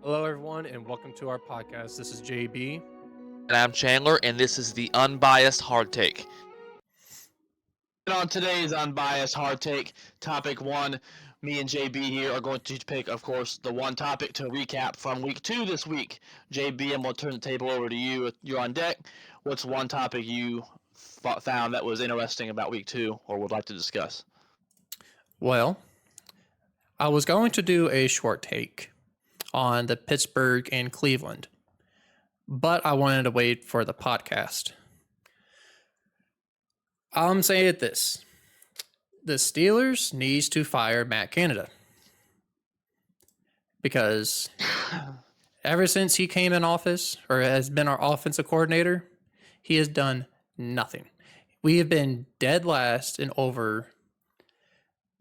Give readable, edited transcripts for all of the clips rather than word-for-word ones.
Hello, everyone, and welcome to our podcast. This is JB. And I'm Chandler, and this is the Unbiased Hard Take. And on today's Unbiased Hard Take, topic one, me and JB here are going to pick, of course, the one topic to recap from week 2 this week. JB, I'm going to turn the table over to you. You're on deck. What's one topic you found that was interesting about week 2 or would like to discuss? Well, I was going to do a short take on the Pittsburgh and Cleveland, but I wanted to wait for the podcast. I'm saying this. The Steelers needs to fire Matt Canada because ever since he came in office or has been our offensive coordinator, he has done nothing. We have been dead last in over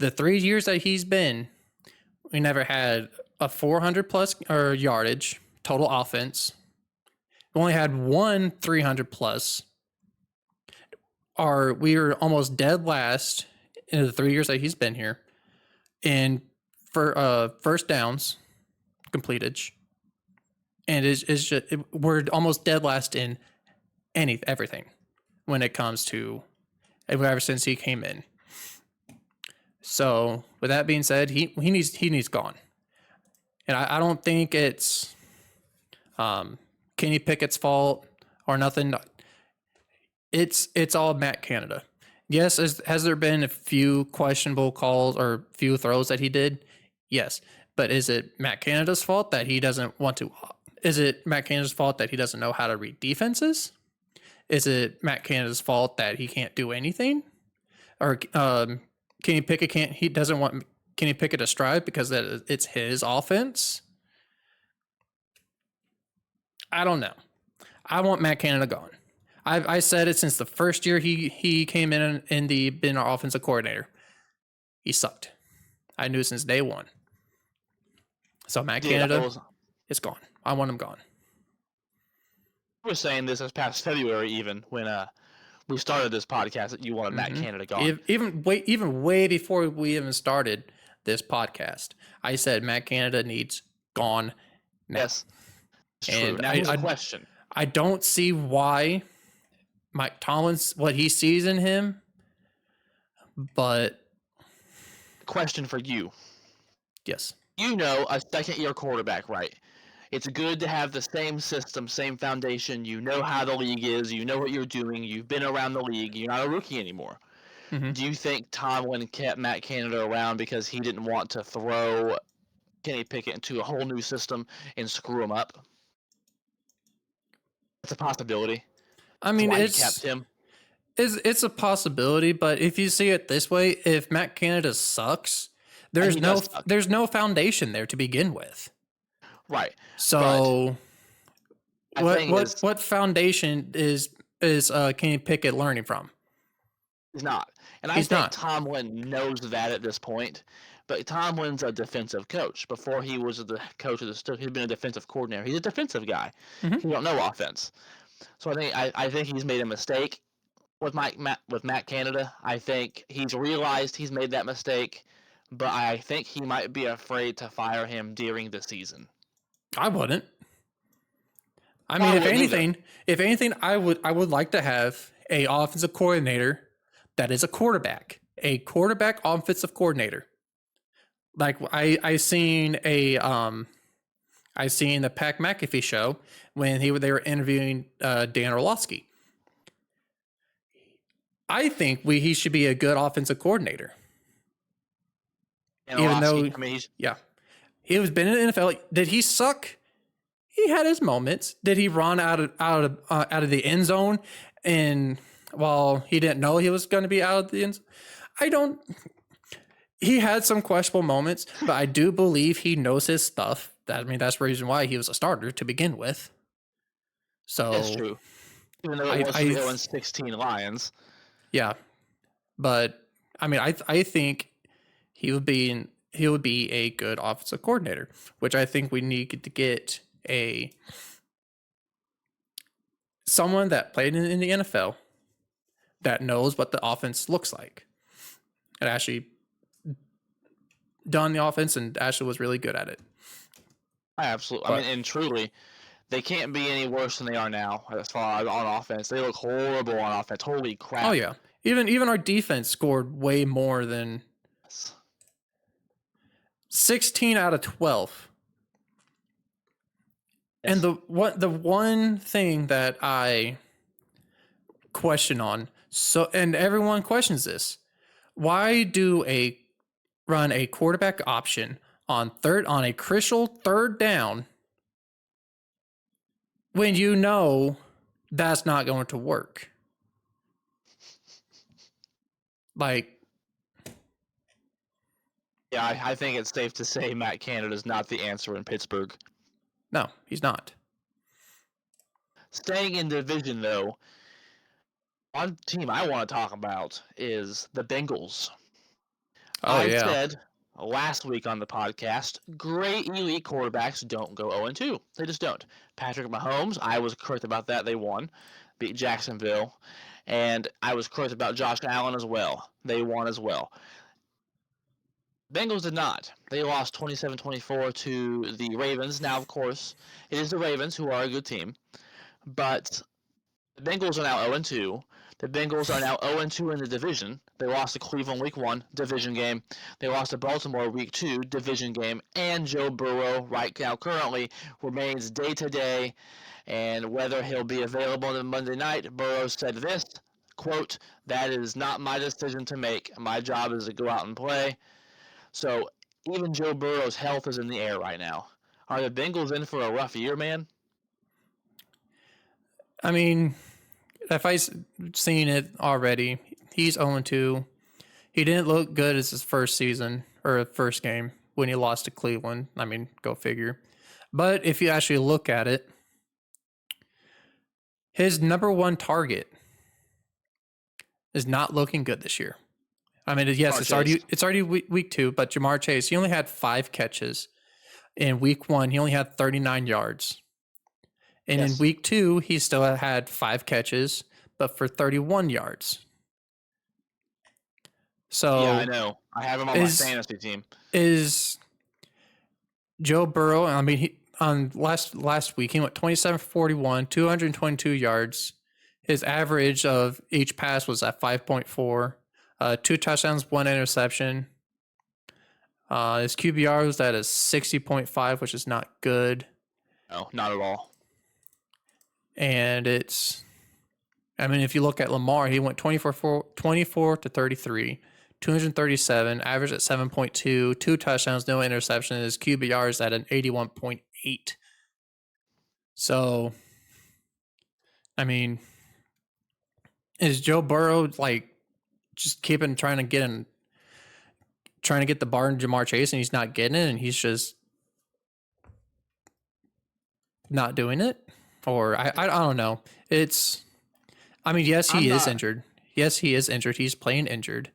the 3 years that he's been. We never had a 400 plus or yardage total offense. We only had one 300 plus. We were almost dead last in the 3 years that he's been here. And for first downs completed, and we're almost dead last in everything when it comes to ever since he came in. So with that being said, he needs gone, and I don't think it's Kenny Pickett's fault or nothing. It's all Matt Canada. Yes, has there been a few questionable calls or few throws that he did? Yes, but is it Matt Canada's fault that he doesn't want to? Is it Matt Canada's fault that he doesn't know how to read defenses? Is it Matt Canada's fault that he can't do anything? Or Kenny Pickett he doesn't want Kenny Pickett to strive because it's his offense? I don't know. I want Matt Canada gone. I said it since the first year he came in and been our offensive coordinator. He sucked. I knew since day one. So Matt Canada is gone. I want him gone. I was saying this past February even when we started this podcast that you wanted Matt Canada gone. Even way before we even started this podcast, I said Matt Canada needs gone now. Yes, it's true. Now here's a question. I don't see why Mike Tomlin's what he sees in him, but question for you. Yes. You know, a second-year quarterback, right? It's good to have the same system, same foundation. You know how the league is. You know what you're doing. You've been around the league. You're not a rookie anymore. Mm-hmm. Do you think Tomlin kept Matt Canada around because he didn't want to throw Kenny Pickett into a whole new system and screw him up? It's a possibility. I mean, it's kept him. It's a possibility, but if you see it this way, if Matt Canada sucks, there's no foundation there to begin with. Right. So what foundation is Kenny Pickett learning from? He's not. And I think Tomlin knows that at this point. But Tomlin's a defensive coach. Before he was the coach of the Steelers, he'd been a defensive coordinator. He's a defensive guy. Mm-hmm. He don't know offense. So I think he's made a mistake with Matt Canada. I think he's realized he's made that mistake, but I think he might be afraid to fire him during the season. I wouldn't. I mean, if anything, I would like to have a offensive coordinator that is a quarterback offensive coordinator. Like I seen the Pat McAfee show when they were interviewing Dan Orlovsky. I think he should be a good offensive coordinator. And even though he was been in the NFL. Did he suck? He had his moments. Did he run out of the end zone and while he didn't know he was going to be out of the end zone? He had some questionable moments, but I do believe he knows his stuff. That's the reason why he was a starter to begin with. So that's true. Even though it was 0-16 Lions. Yeah. But I think he would be a good offensive coordinator, which I think we need to get someone that played in the NFL that knows what the offense looks like and actually done the offense and actually was really good at it. Absolutely. I But mean, and truly, they can't be any worse than they are now as far as on offense. They look horrible on offense. Holy oh crap. yeah, even our defense scored way more than 16 out of 12. And Yes. the one thing that I question on, so and everyone questions this, why do a run a quarterback option on a crucial third down when you know that's not going to work? Like, Yeah, I think it's safe to say Matt Canada is not the answer in Pittsburgh. no, he's not. Staying in division, though, one team I want to talk about is the Bengals. Oh I yeah. said last week on the podcast, great elite quarterbacks don't go 0-2. They just don't. Patrick Mahomes, I was correct about that. They won, beat Jacksonville. And I was correct about Josh Allen as well. They won as well. Bengals did not. They lost 27-24 to the Ravens. Now, of course, it is the Ravens who are a good team. But the Bengals are now 0-2. The Bengals are now 0-2 in the division. They lost to Cleveland week 1, division game. They lost to Baltimore week 2, division game. And Joe Burrow, right now currently, remains day-to-day. And whether he'll be available on Monday night, Burrow said this, quote, "That is not my decision to make. My job is to go out and play." So even Joe Burrow's health is in the air right now. Are the Bengals in for a rough year, man? I mean, if I've seen it already, he's 0-2. He didn't look good as his first season or first game when he lost to Cleveland. I mean, go figure. But if you actually look at it, his number one target is not looking good this year. I mean, yes, it's already week 2, but Jamar Chase, he only had 5 catches. In week 1, he only had 39 yards. And in week 2, he still had 5 catches, but for 31 yards. So yeah, I know. I have him on my fantasy team. Is Joe Burrow? I mean, he on last week he went 27 for 41, 222 yards. His average of each pass was at 5.4. 2 touchdowns, 1 interception. His QBR was at a 60.5, which is not good. No, not at all. And I mean, if you look at Lamar, he went 24 to 33, 237, average at 7.2, 2 touchdowns, no interception. His QBR is at an 81.8. So, I mean, is Joe Burrow like just trying to get the bar in Jamar Chase, and he's not getting it, and he's just not doing it? Or I don't know. I mean, yes, he is injured. Yes, he is injured. He's playing injured.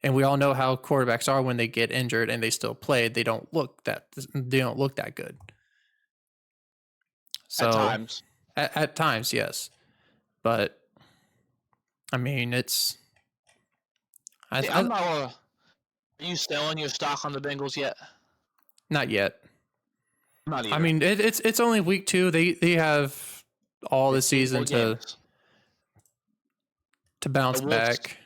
And we all know how quarterbacks are when they get injured and they still play. They don't look that good. So at times. At times, yes. But I mean, I'm not. Are you selling your stock on the Bengals yet? Not yet. Not either. I mean, it's only week 2. They have all the season to bounce back.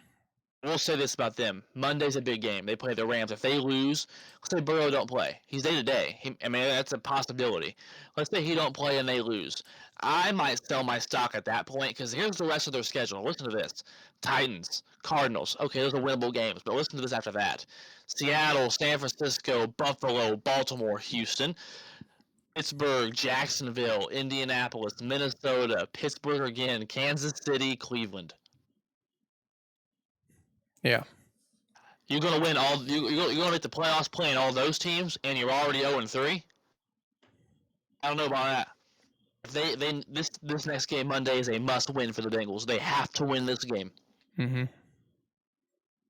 We'll say this about them. Monday's a big game. They play the Rams. If they lose, let's say Burrow don't play. He's day-to-day. I mean, that's a possibility. Let's say he don't play and they lose. I might sell my stock at that point because here's the rest of their schedule. Listen to this. Titans, Cardinals. Okay, those are winnable games, but listen to this after that. Seattle, San Francisco, Buffalo, Baltimore, Houston, Pittsburgh, Jacksonville, Indianapolis, Minnesota, Pittsburgh again, Kansas City, Cleveland. Yeah. You're gonna win all. You're gonna make the playoffs playing all those teams, and you're already 0-3. I don't know about that. This next game Monday is a must win for the Bengals. They have to win this game. Mm-hmm.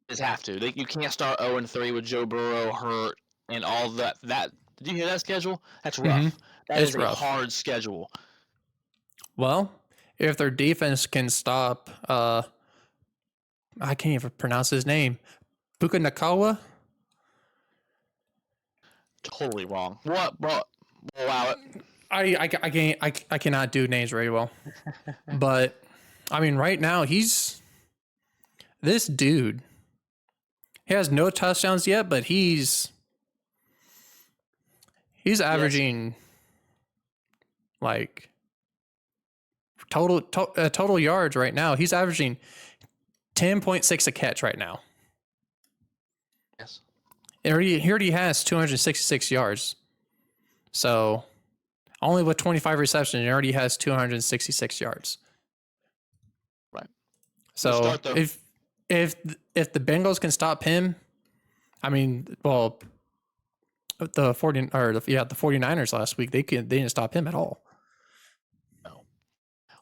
Just have to. You can't start 0-3 with Joe Burrow hurt and all that. Did you hear that schedule? That's rough. Mm-hmm. It's a hard schedule. Well, if their defense can stop, I can't even pronounce his name. Puka Nakawa? totally wrong. What? But we'll allow it. I cannot do names very well, but I mean, right now this dude. He has no touchdowns yet, but he's averaging like total yards right now. He's averaging 10.6 a catch right now. Yes. He already has 266 yards. So only with 25 receptions, he already has 266 yards. Right. So if the Bengals can stop him, I mean, well, the 49ers last week, they didn't stop him at all. No.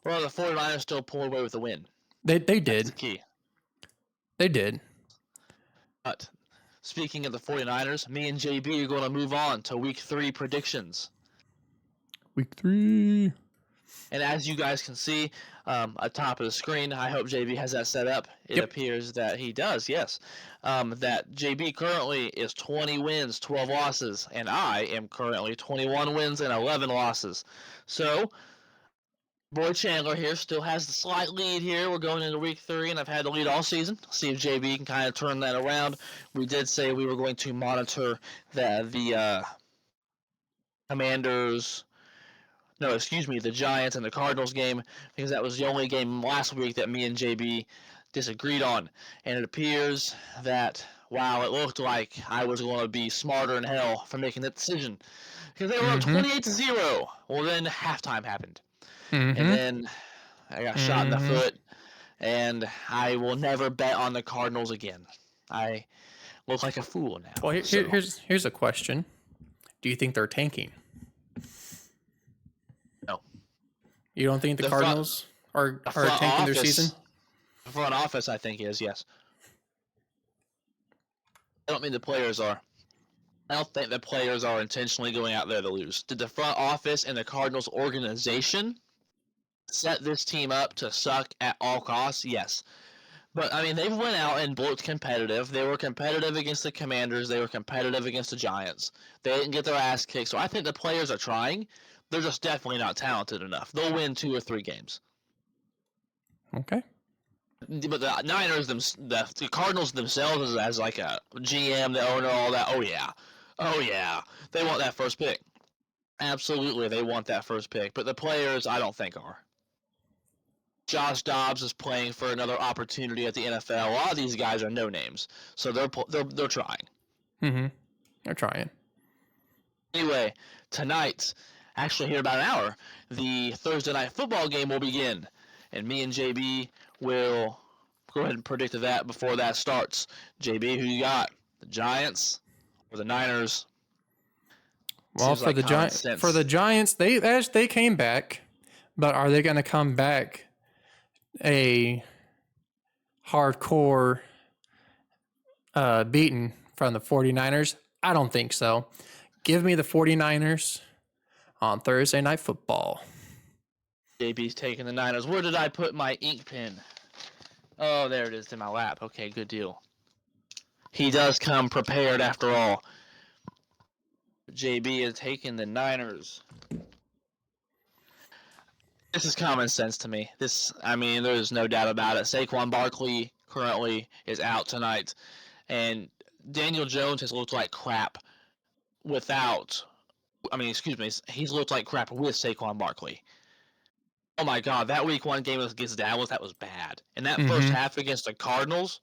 Well, the 49ers still pulled away with the win. They did. That's the key. They did. But speaking of the 49ers, me and JB are going to move on to Week 3 predictions. Week 3. And as you guys can see atop of the screen, I hope JB has that set up. It appears that he does, yes. That JB currently is 20 wins, 12 losses, and I am currently 21 wins and 11 losses. So, Boy Chandler here still has the slight lead here. We're going into Week 3, and I've had the lead all season. See if JB can kind of turn that around. We did say we were going to monitor the Commanders... No, excuse me, the Giants and the Cardinals game, because that was the only game last week that me and JB disagreed on. And it appears that, wow, it looked like I was going to be smarter than hell for making that decision. Because they were up 28-0. Well, then halftime happened. And then I got shot in the foot, and I will never bet on the Cardinals again. I look like a fool now. Well, here's a question. Do you think they're tanking? No. You don't think the Cardinals are tanking their season? The front office, I think, is, yes. I don't mean the players are. I don't think the players are intentionally going out there to lose. Did the front office and the Cardinals organization set this team up to suck at all costs? Yes. But, I mean, they went out and looked competitive. They were competitive against the Commanders. They were competitive against the Giants. They didn't get their ass kicked. So I think the players are trying. They're just definitely not talented enough. They'll win 2 or 3 games. Okay. But the Niners, the Cardinals themselves, as like a GM, the owner, all that, oh yeah, they want that first pick. Absolutely, they want that first pick. But the players, I don't think are. Josh Dobbs is playing for another opportunity at the NFL. A lot of these guys are no names, so they're trying. They're trying. Anyway, tonight, actually here about an hour, the Thursday night football game will begin, and me and JB will go ahead and predict that before that starts. JB, who you got? The Giants or the Niners? Well, for the Giants, they came back, but are they going to come back a hardcore beaten from the 49ers? I don't think so. Give me the 49ers on Thursday Night Football. JB's taking the Niners. Where did I put my ink pen? Oh, there it is in my lap. Okay, good deal. He does come prepared after all. JB is taking the Niners. This is common sense to me. There's no doubt about it. Saquon Barkley currently is out tonight, and Daniel Jones has looked like crap he's looked like crap with Saquon Barkley. Oh my God, that Week 1 game against Dallas, that was bad. And that first half against the Cardinals,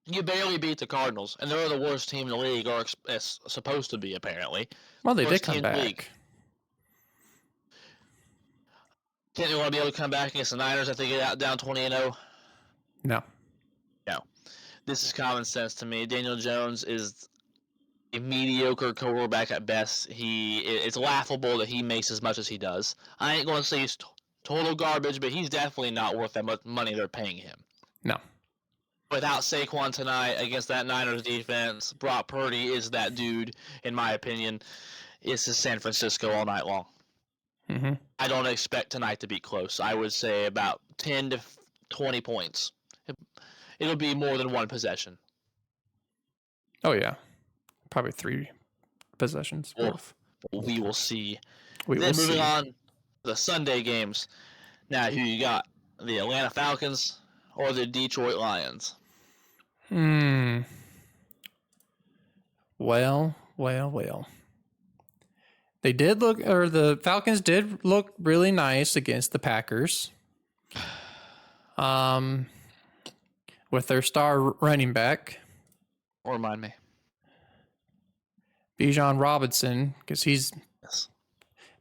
you barely beat the Cardinals, and they're the worst team in the league, or supposed to be, apparently. Well, they did come back. Think they want to be able to come back against the Niners if they get out down 20-0? No. This is common sense to me. Daniel Jones is a mediocre quarterback at best. It's laughable that he makes as much as he does. I ain't going to say he's total garbage, but he's definitely not worth that much money they're paying him. No. Without Saquon tonight against that Niners defense, Brock Purdy is that dude, in my opinion. It's San Francisco all night long. I don't expect tonight to be close. I would say about 10 to 20 points. It'll be more than one possession. Oh, yeah. Probably possessions. Well, Both. we will see. We Then will moving see. on to the Sunday games. Now, who you got? The Atlanta Falcons or the Detroit Lions? Well. The Falcons did look really nice against the Packers. With their star running back. Or remind me. Bijan Robinson, because he's Yes.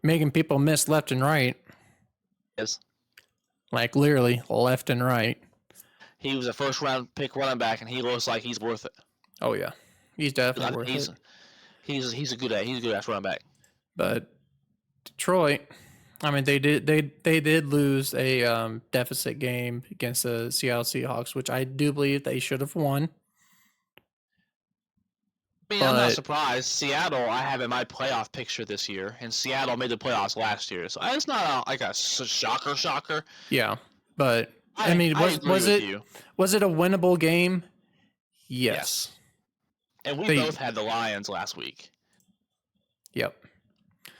making people miss left and right. Yes. Like literally left and right. He was a first-round pick running back, and he looks like he's worth it. Oh yeah, he's definitely worth it. He's a good ass running back. But Detroit, I mean, they did lose a deficit game against the Seattle Seahawks, which I do believe they should have won. I mean, I'm not surprised. Seattle, I have in my playoff picture this year, and Seattle made the playoffs last year, so it's not like a shocker. Yeah, but I mean, was it a winnable game? Yes. And we both had the Lions last week. Yep.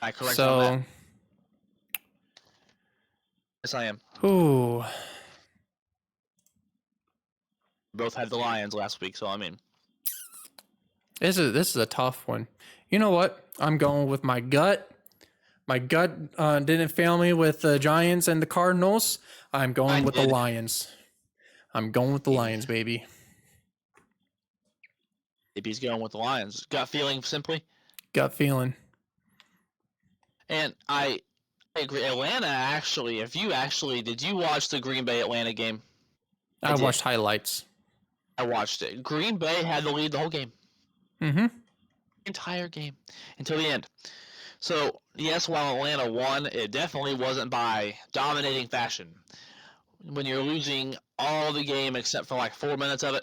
I correct on that. Yes, I am. Ooh. Both had the Lions last week, so I mean. This is a tough one. You know what? I'm going with my gut. My gut didn't fail me with the Giants and the Cardinals. I'm going with the Lions. I'm going with the Lions, baby. Maybe he's going with the Lions. Gut feeling, simply? Gut feeling. And I agree. Atlanta, actually, did you watch the Green Bay Atlanta game? I watched highlights. I watched it. Green Bay had the lead the whole game. Mm-hmm. Entire game until the end. So, yes, while Atlanta won, it definitely wasn't by dominating fashion. When you're losing all the game except for like 4 minutes of it,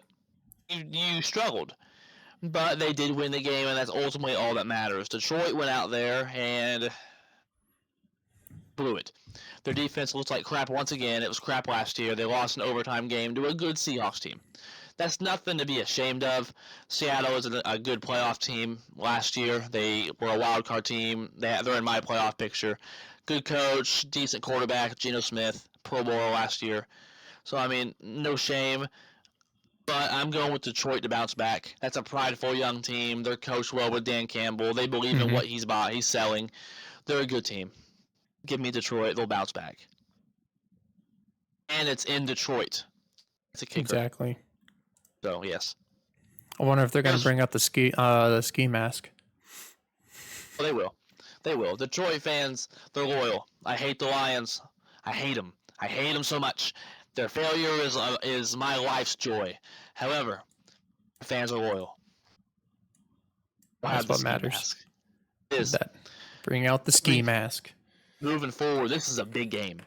you struggled. But they did win the game, and that's ultimately all that matters. Detroit went out there and blew it. Their defense looks like crap once again. It was crap last year. They lost an overtime game to a good Seahawks team. That's nothing to be ashamed of. Seattle is a good playoff team last year. They were a wild card team. They're in my playoff picture. Good coach, decent quarterback, Geno Smith, Pro Bowler last year. So, I mean, no shame. But I'm going with Detroit to bounce back. That's a prideful young team. They're coached well with Dan Campbell. They believe in what he's selling. They're a good team. Give me Detroit. They'll bounce back. And it's in Detroit. It's a kicker. Exactly. So, yes. I wonder if they're going to bring up the ski mask. Well, they will. They will. Detroit fans, they're loyal. I hate the Lions. I hate them. I hate them so much. Their failure is my life's joy. However, fans are loyal. That's what matters. Is that bring out the ski mask? Moving forward, this is a big game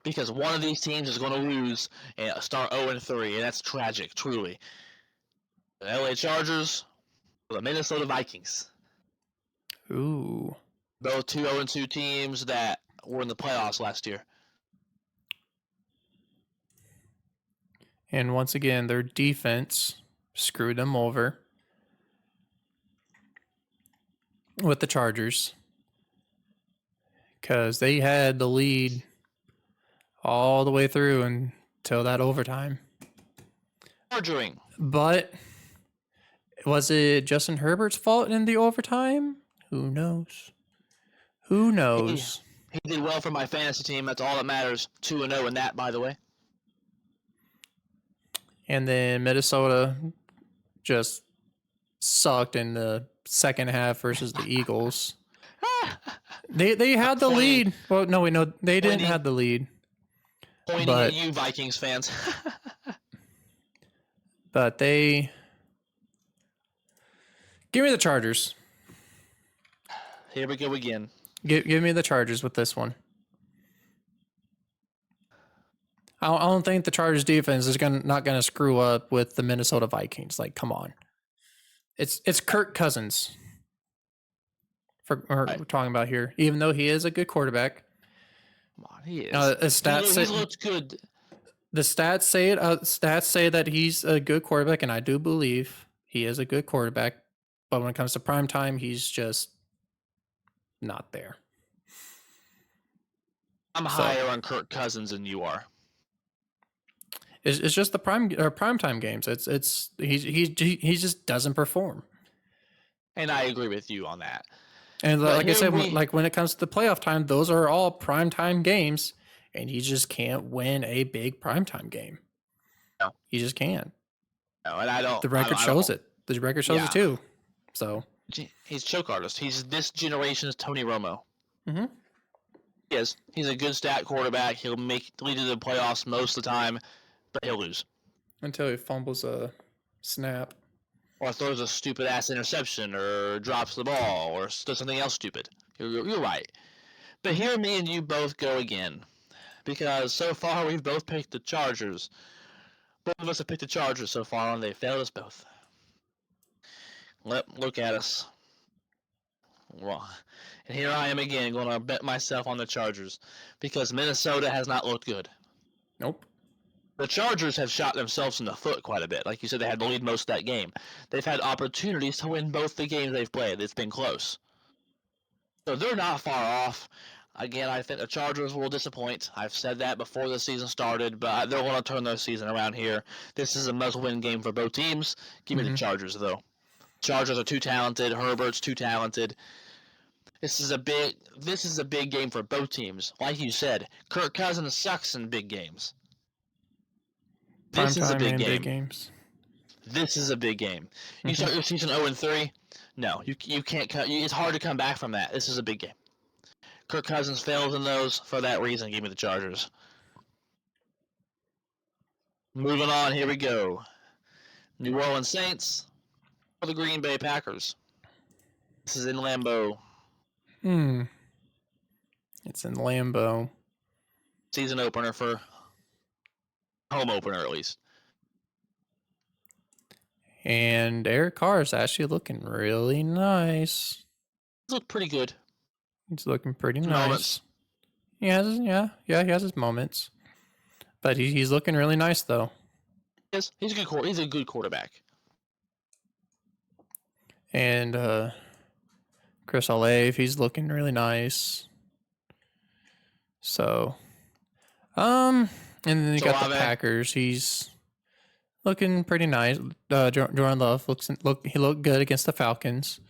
because one of these teams is going to lose and start 0-3, and that's tragic, truly. The LA Chargers or the Minnesota Vikings. Ooh. Both 2 0-2 teams that were in the playoffs last year. And once again, their defense screwed them over with the Chargers because they had the lead all the way through until that overtime. Charging. But was it Justin Herbert's fault in the overtime? Who knows? Who knows? He did well for my fantasy team. That's all that matters. 2-0 in that, by the way. And then Minnesota just sucked in the second half versus the Eagles. They had the lead. Well, no, they didn't have the lead. Pointing at you, Vikings fans. But give me the Chargers. Here we go again. Give me the Chargers with this one. I don't think the Chargers defense is not gonna screw up with the Minnesota Vikings. Like, come on, it's Kirk Cousins. We're talking about here, even though he is a good quarterback. Come on, he is. He looks good. The stats say it. Stats say that he's a good quarterback, and I do believe he is a good quarterback. But when it comes to prime time, he's just not there. I'm higher on Kirk Cousins than you are. It's just the prime time games. He just doesn't perform. And I agree with you on that. And like I said, like when it comes to the playoff time, those are all prime time games, and he just can't win a big prime time game. No, he just can't. No, and I don't. The record shows it. The record shows it too. So he's choke artist. He's this generation's Tony Romo. Mm-hmm. He is. He's a good stat quarterback. He'll lead to the playoffs most of the time, but he'll lose until he fumbles a snap, or throws a stupid ass interception, or drops the ball, or does something else stupid. You're right. But here, me and you both go again, because so far we've both picked the Chargers. Both of us have picked the Chargers so far, and they failed us both. Look at us. Well, and here I am again going to bet myself on the Chargers because Minnesota has not looked good. Nope. The Chargers have shot themselves in the foot quite a bit. Like you said, they had the lead most of that game. They've had opportunities to win both the games they've played. It's been close. So they're not far off. Again, I think the Chargers will disappoint. I've said that before the season started, but they're going to turn their season around here. This is a must-win game for both teams. Give me the Chargers, though. Chargers are too talented. Herbert's too talented. This is a big game for both teams. Like you said, Kirk Cousins sucks in big games. This is a big game. Big games. This is a big game. You start your season 0-3. No, you can't. It's hard to come back from that. This is a big game. Kirk Cousins fails in those. For that reason, give me the Chargers. Moving on, here we go. New Orleans Saints or the Green Bay Packers. This is in Lambeau. It's in Lambeau. Season opener for home opener, at least. And Eric Carr is actually looking really nice. He looks pretty good. He's looking pretty nice. He has he has his moments. But he's looking really nice though. Yes, he's a good quarterback. And Chris Olave, he's looking really nice. So and then you got the Packers. He's looking pretty nice. Jordan Love he looked good against the Falcons.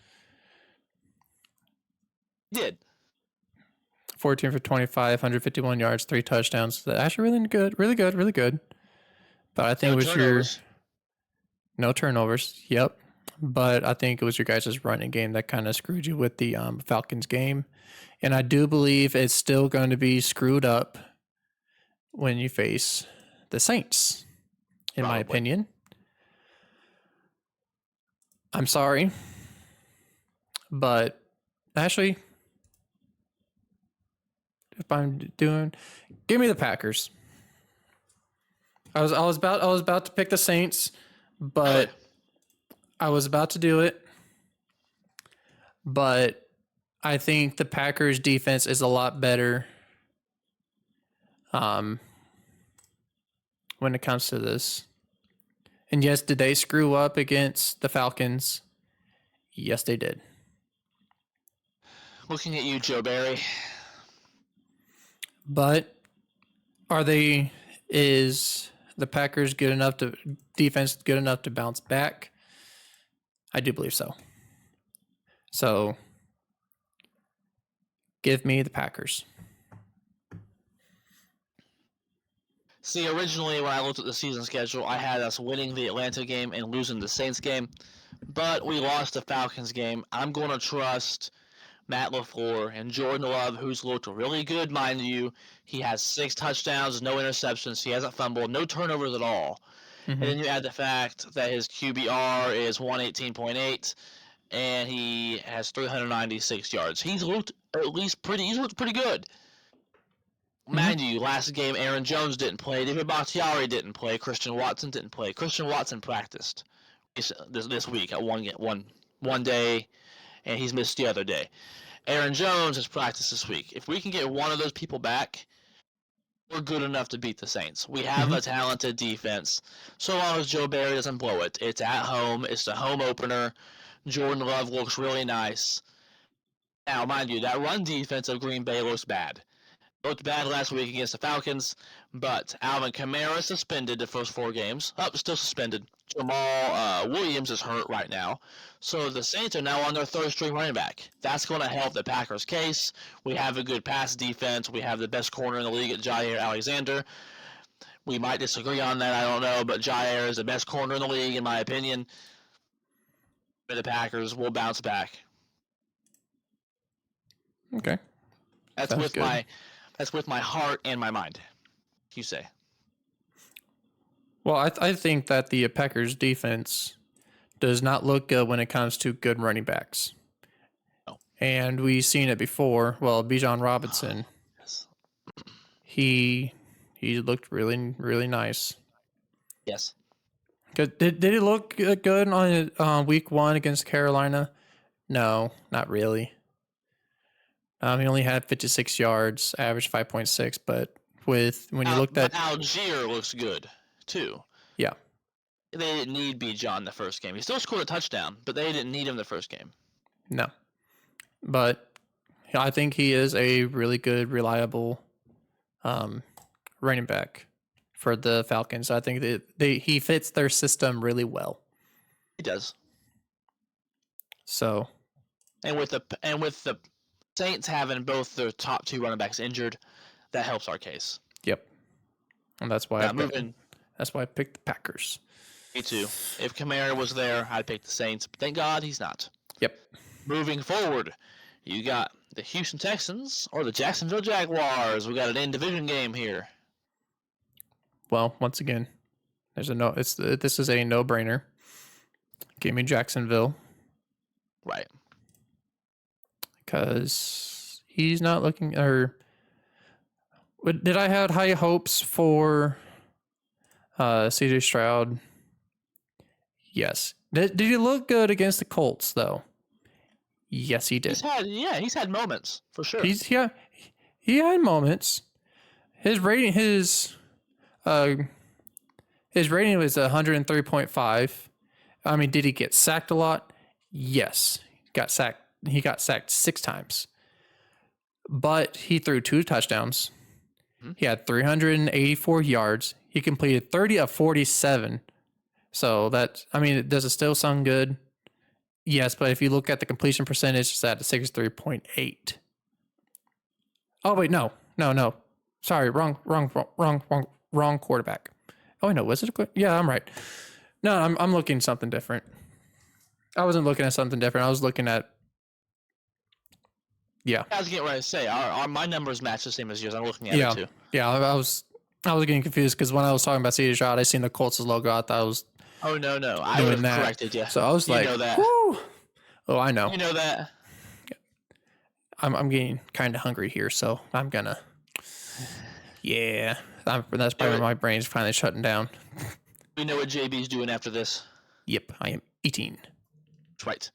He did. 14 for 25, 151 yards, 3 touchdowns. Actually really good, really good, really good. But I think it was no turnovers. Yep. But I think it was your guys' running game that kind of screwed you with the Falcons game. And I do believe it's still going to be screwed up when you face the Saints, in my opinion. I'm sorry. But actually, give me the Packers. I was about to pick the Saints, but I was about to do it. But I think the Packers defense is a lot better when it comes to this. And yes, did they screw up against the Falcons? Yes, they did. Looking at you, Joe Barry. But is the Packers defense good enough to bounce back? I do believe so. So give me the Packers. See, originally when I looked at the season schedule, I had us winning the Atlanta game and losing the Saints game. But we lost the Falcons game. I'm going to trust Matt LaFleur and Jordan Love, who's looked really good, mind you. He has 6 touchdowns, no interceptions. He hasn't fumbled, no turnovers at all. And then you add the fact that his QBR is 118.8, and he has 396 yards. He's looked pretty good. Mind you, last game Aaron Jones didn't play, David Bakhtiari didn't play, Christian Watson didn't play. Christian Watson practiced this week at one day, and he's missed the other day. Aaron Jones has practiced this week. If we can get one of those people back, we're good enough to beat the Saints. We have a talented defense. So long as Joe Barry doesn't blow it. It's at home. It's the home opener. Jordan Love looks really nice. Now, mind you, that run defense of Green Bay looks bad. Looked bad last week against the Falcons, but Alvin Kamara suspended the first 4 games. Still suspended. Jamal Williams is hurt right now. So the Saints are now on their third-string running back. That's going to help the Packers' case. We have a good pass defense. We have the best corner in the league at Jair Alexander. We might disagree on that, I don't know, but Jair is the best corner in the league, in my opinion. The Packers will bounce back. Okay. That's with my heart and my mind, you say. Well, I think that the Packers defense does not look good when it comes to good running backs. No. And we've seen it before. Well, Bijan Robinson, Yes. he looked really, really nice. Yes. Did he look good on week 1 against Carolina? No, not really. He only had 56 yards, average 5.6. But when you looked at Algier looks good too. Yeah, they didn't need Bijan the first game. He still scored a touchdown, but they didn't need him the first game. No, but I think he is a really good, reliable running back for the Falcons. I think that he fits their system really well. He does. So, and with the Saints having both their top 2 running backs injured, that helps our case. Yep, and that's why that's why I picked the Packers. Me too. If Kamara was there, I'd pick the Saints. But thank God he's not. Yep. Moving forward, you got the Houston Texans or the Jacksonville Jaguars. We got an in-division game here. Well, once again, this is a no-brainer. Give me Jacksonville. Right. Because he's not looking, or did I have high hopes for CJ Stroud? Yes. Did he look good against the Colts though? Yes, he did. He's had moments for sure. He had moments. His rating was 103.5. I mean, did he get sacked a lot? Yes. He got sacked 6 times. But he threw 2 touchdowns. Mm-hmm. He had 384 yards. He completed 30 of 47. So does it still sound good? Yes, but if you look at the completion percentage, it's at 63.8. Oh wait, no. Sorry, wrong quarterback. Oh no, was it? Yeah, I'm right. No, I'm looking at something different. I wasn't looking at something different. I was looking at. Yeah. I was getting ready to say my numbers match the same as yours. I'm looking at it too. Yeah, I was getting confused because when I was talking about CJ Stroud, I seen the Colts' logo. I thought I was. Oh no! I would have corrected you. So I was like, know that. Whoo! Oh, I know. You know that. I'm getting kind of hungry here, so I'm gonna. Yeah, that's probably my brain's finally shutting down. We know what JB's doing after this. Yep, I am eating. That's right.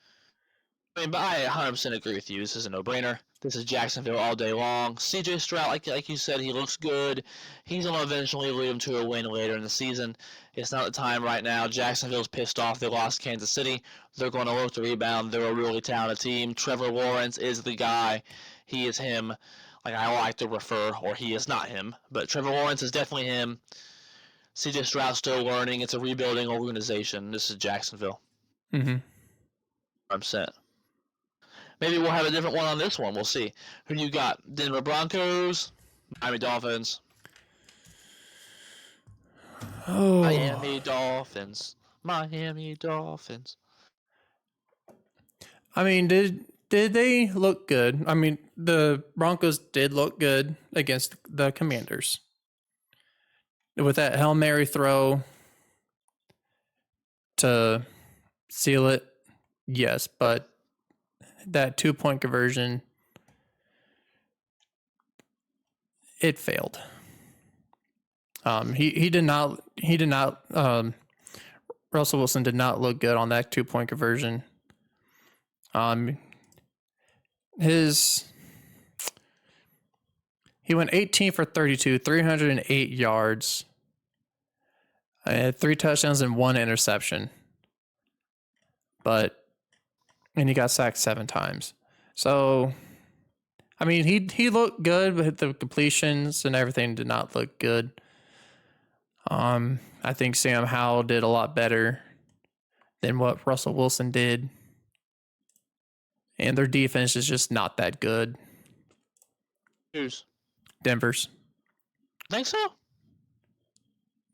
But I 100% agree with you. This is a no-brainer. This is Jacksonville all day long. CJ Stroud, like you said, he looks good. He's going to eventually lead them to a win later in the season. It's not the time right now. Jacksonville's pissed off. They lost Kansas City. They're going to look to rebound. They're a really talented team. Trevor Lawrence is the guy. He is him. Like I like to refer, or he is not him. But Trevor Lawrence is definitely him. CJ Stroud's still learning. It's a rebuilding organization. This is Jacksonville. Mm-hmm. I'm set. Maybe we'll have a different one on this one. We'll see. Who do you got? Denver Broncos, Miami Dolphins. Oh. Miami Dolphins. I mean, did they look good? I mean, the Broncos did look good against the Commanders. With that Hail Mary throw to seal it, yes, but that 2-point conversion, it failed. He did not Russell Wilson did not look good on that 2-point conversion. He went 18 for 32, 308 yards. I had 3 touchdowns and 1 interception. But and he got sacked 7 times. So, I mean, he looked good, but the completions and everything did not look good. I think Sam Howell did a lot better than what Russell Wilson did. And their defense is just not that good. Who's? Denver's. Think so?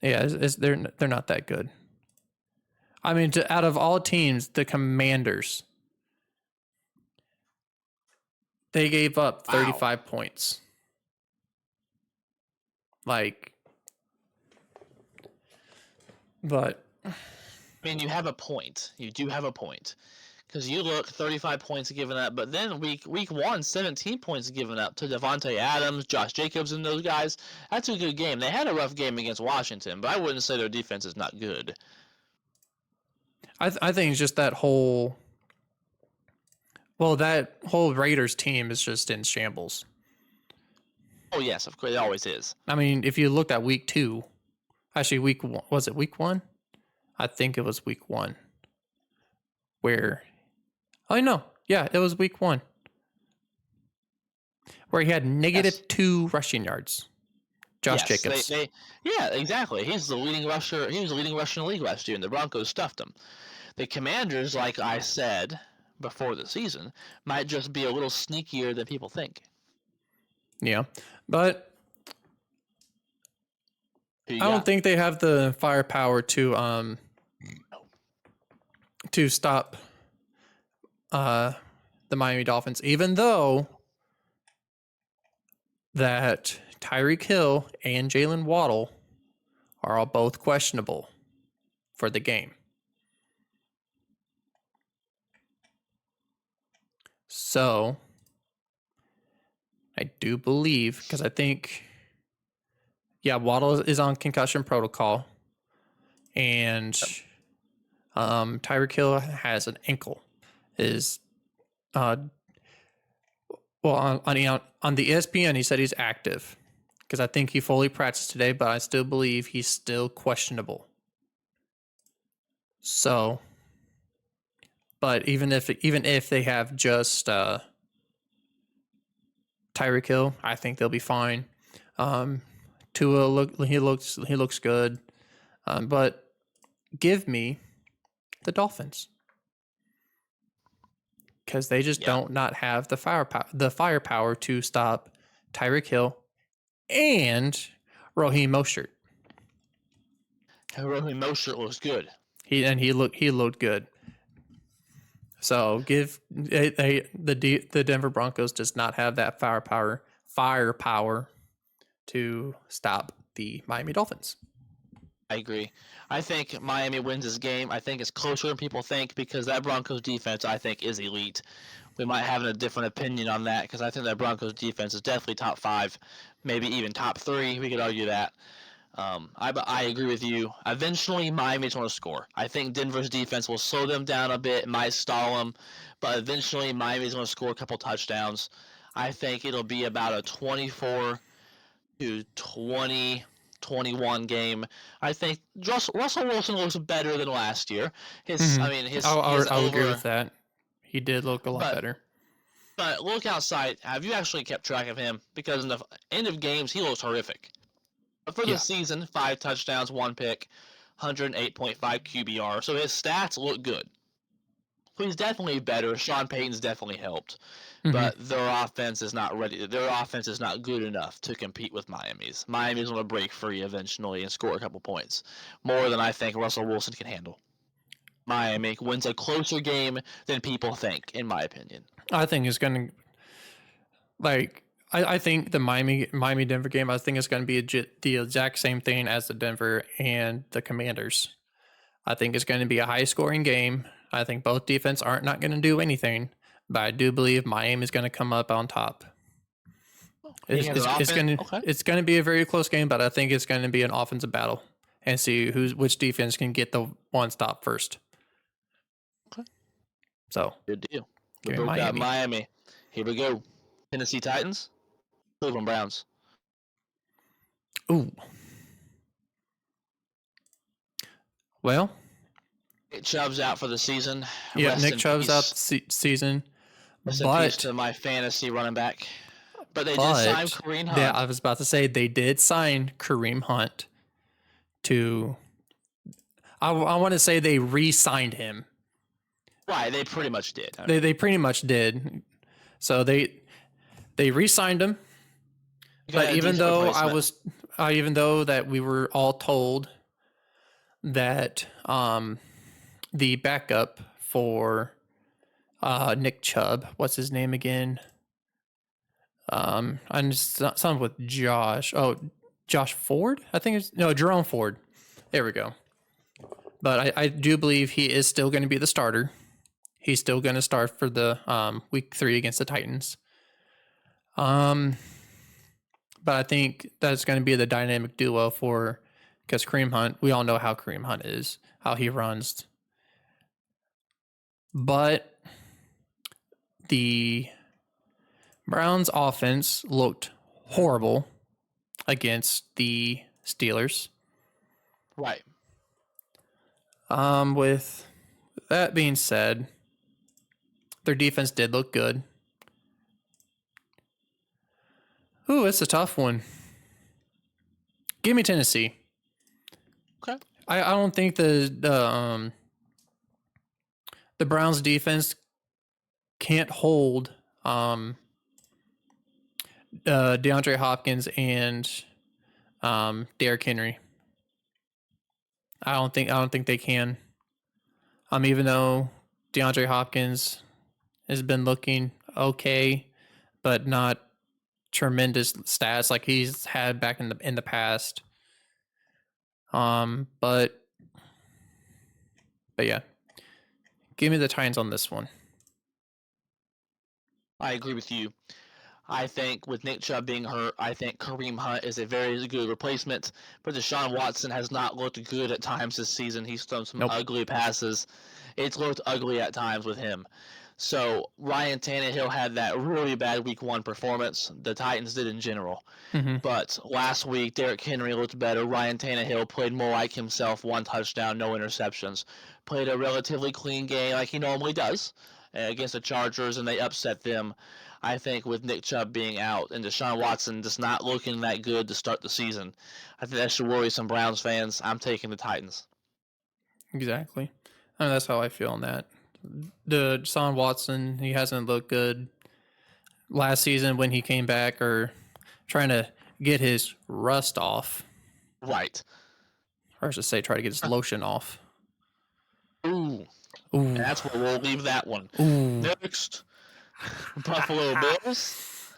Yeah, they're not that good. I mean, out of all teams, the Commanders, they gave up 35 points. Like, but I mean, you have a point. You do have a point. Because you look 35 points given up, but then week 1, 17 points given up to Devontae Adams, Josh Jacobs, and those guys. That's a good game. They had a rough game against Washington, but I wouldn't say their defense is not good. I think it's just that whole Raiders team is just in shambles. Oh yes, of course, it always is. I mean, if you looked at week 2, actually week 1, was it week 1? I think it was week 1. Where, oh no, yeah, it was week 1. Where he had -2 rushing yards. Josh Jacobs. Yeah, exactly. He's the leading rusher. He was the leading rusher in the league last year, and the Broncos stuffed him. The Commanders, like I said before the season, might just be a little sneakier than people think. Yeah, but I don't think they have the firepower to stop the Miami Dolphins, even though that Tyreek Hill and Jalen Waddle are all both questionable for the game. So I do believe, because I think, Waddle is on concussion protocol, and Tyreek Hill has an ankle. On the ESPN, he said he's active, because I think he fully practiced today, but I still believe he's still questionable. So, but even if they have just Tyreek Hill, I think they'll be fine. Tua looks good, but give me the Dolphins, because they just don't not have the firepower to stop Tyreek Hill and Raheem Mostert. Raheem Mostert looks good. He looked good. So the Denver Broncos does not have that firepower to stop the Miami Dolphins. I agree. I think Miami wins this game. I think it's closer than people think, because that Broncos defense, I think, is elite. We might have a different opinion on that, because I think that Broncos defense is definitely top 5, maybe even top 3. We could argue that. I agree with you. Eventually, Miami's going to score. I think Denver's defense will slow them down a bit, might stall them, but eventually Miami's going to score a couple touchdowns. I think it'll be about a 24 to 20, 21 game. I think Russell Wilson looks better than last year. I'll agree with that. He did look a lot better. But look outside. Have you actually kept track of him? Because in the end of games, he looks horrific. But for the season, 5 touchdowns, 1 pick, 108.5 QBR. So his stats look good. So he's definitely better. Sean Payton's definitely helped. Mm-hmm. But their offense is not ready. Their offense is not good enough to compete with Miami's. Miami's going to break free eventually and score a couple points. More than I think Russell Wilson can handle. Miami wins a closer game than people think, in my opinion. I think it's going to, I think the Miami Denver game, I think it's going to be the exact same thing as the Denver and the Commanders. I think it's going to be a high scoring game. I think both defense aren't not going to do anything, but I do believe Miami is going to come up on top. It's going to be a very close game, but I think it's going to be an offensive battle and see which defense can get the one stop first. Okay. So good deal. We both got Miami. Here we go. Tennessee Titans, Cleveland Browns. Ooh. Well, Nick Chubb's out for the season. Yeah, Rest Nick in Chubb's out peace. the season, Rest in peace but to my fantasy running back. But they did sign but Kareem yeah, Hunt. I was about to say they did sign Kareem Hunt to. I want to say they re-signed him. Right, they pretty much did. They pretty much did. So they re-signed him. But even though even though that we were all told that the backup for Nick Chubb, what's his name again? I'm just something with Josh. Oh, Josh Ford, I think it's Jerome Ford. There we go. But I do believe he is still going to be the starter. He's still going to start for the week 3 against the Titans. But I think that's going to be the dynamic duo because Kareem Hunt, we all know how Kareem Hunt is, how he runs. But the Browns offense looked horrible against the Steelers. Right. With that being said, their defense did look good. Ooh, it's a tough one. Give me Tennessee. Okay. I don't think the Browns defense can't hold DeAndre Hopkins and Derrick Henry. I don't think they can. Even though DeAndre Hopkins has been looking okay, but not tremendous stats like he's had back in the past. But yeah, give me the Titans on this one. I agree with you. I think with Nick Chubb being hurt, I think Kareem Hunt is a very good replacement. But Deshaun Watson has not looked good at times this season. He's thrown some ugly passes. It's looked ugly at times with him. So Ryan Tannehill had that really bad Week 1 performance. The Titans did in general. Mm-hmm. But last week, Derrick Henry looked better. Ryan Tannehill played more like himself. 1 touchdown, no interceptions. Played a relatively clean game like he normally does against the Chargers, and they upset them. I think with Nick Chubb being out and Deshaun Watson just not looking that good to start the season, I think that should worry some Browns fans. I'm taking the Titans. Exactly. That's how I feel on that. The Deshaun Watson, he hasn't looked good last season when he came back, or trying to get his rust off. Right. Or I should say, try to get his lotion off. Ooh. Ooh. That's where we'll leave that one. Ooh. Next, Buffalo Bills.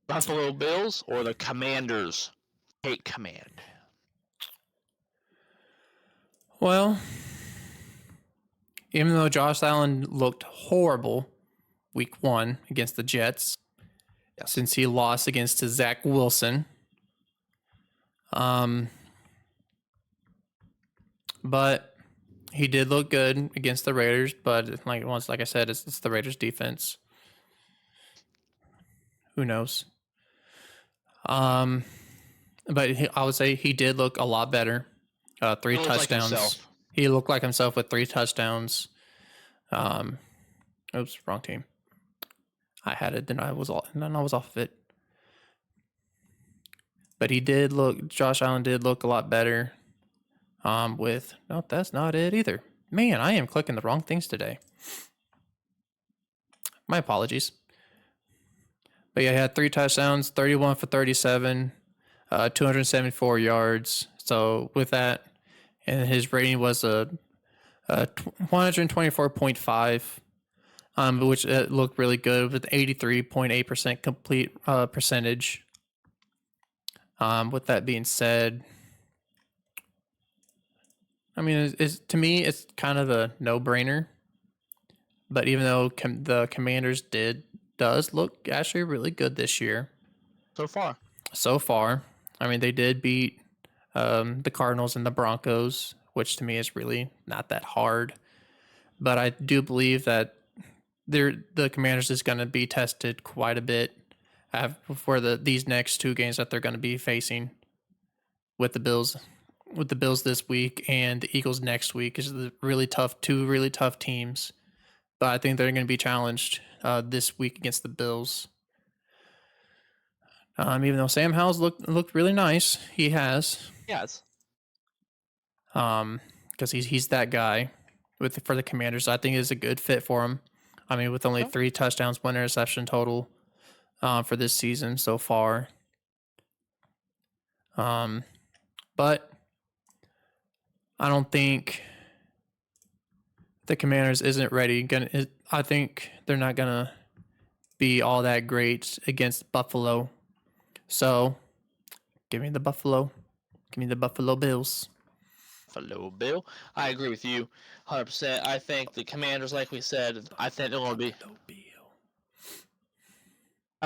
Buffalo Bills or the Commanders take command. Well, even though Josh Allen looked horrible week 1 against the Jets, since he lost against Zach Wilson, but he did look good against the Raiders. But like I said, it's the Raiders defense. Who knows? But I would say he did look a lot better. 3 touchdowns. Like he looked like himself with 3 touchdowns. Oops, wrong team. I had it, then I was off of it. But Josh Allen did look a lot better. Nope, that's not it either. Man, I am clicking the wrong things today. My apologies. But yeah, he had 3 touchdowns, 31 for 37, 274 yards. So with that, and his rating was a 124.5, which looked really good with 83.8% complete percentage. With that being said, I mean, to me, it's kind of a no-brainer. But even though the Commanders does look actually really good this year. So far. I mean, they did beat the Cardinals and the Broncos, which to me is really not that hard. But I do believe that the Commanders is going to be tested quite a bit for these next 2 games that they're going to be facing with the Bills with the Bills this week and the Eagles next week is the two really tough teams. But I think they're going to be challenged this week against the Bills. Even though Sam Howell's looked really nice, he has. Yes. Because he's that guy for the Commanders. I think is a good fit for him. I mean, with only 3 touchdowns, 1 interception total for this season so far. But I don't think the Commanders isn't ready. I think they're not gonna be all that great against Buffalo. So, give me the Buffalo Bills. Buffalo Bill. I agree with you 100%. I think the Commanders, like we said, I think they're going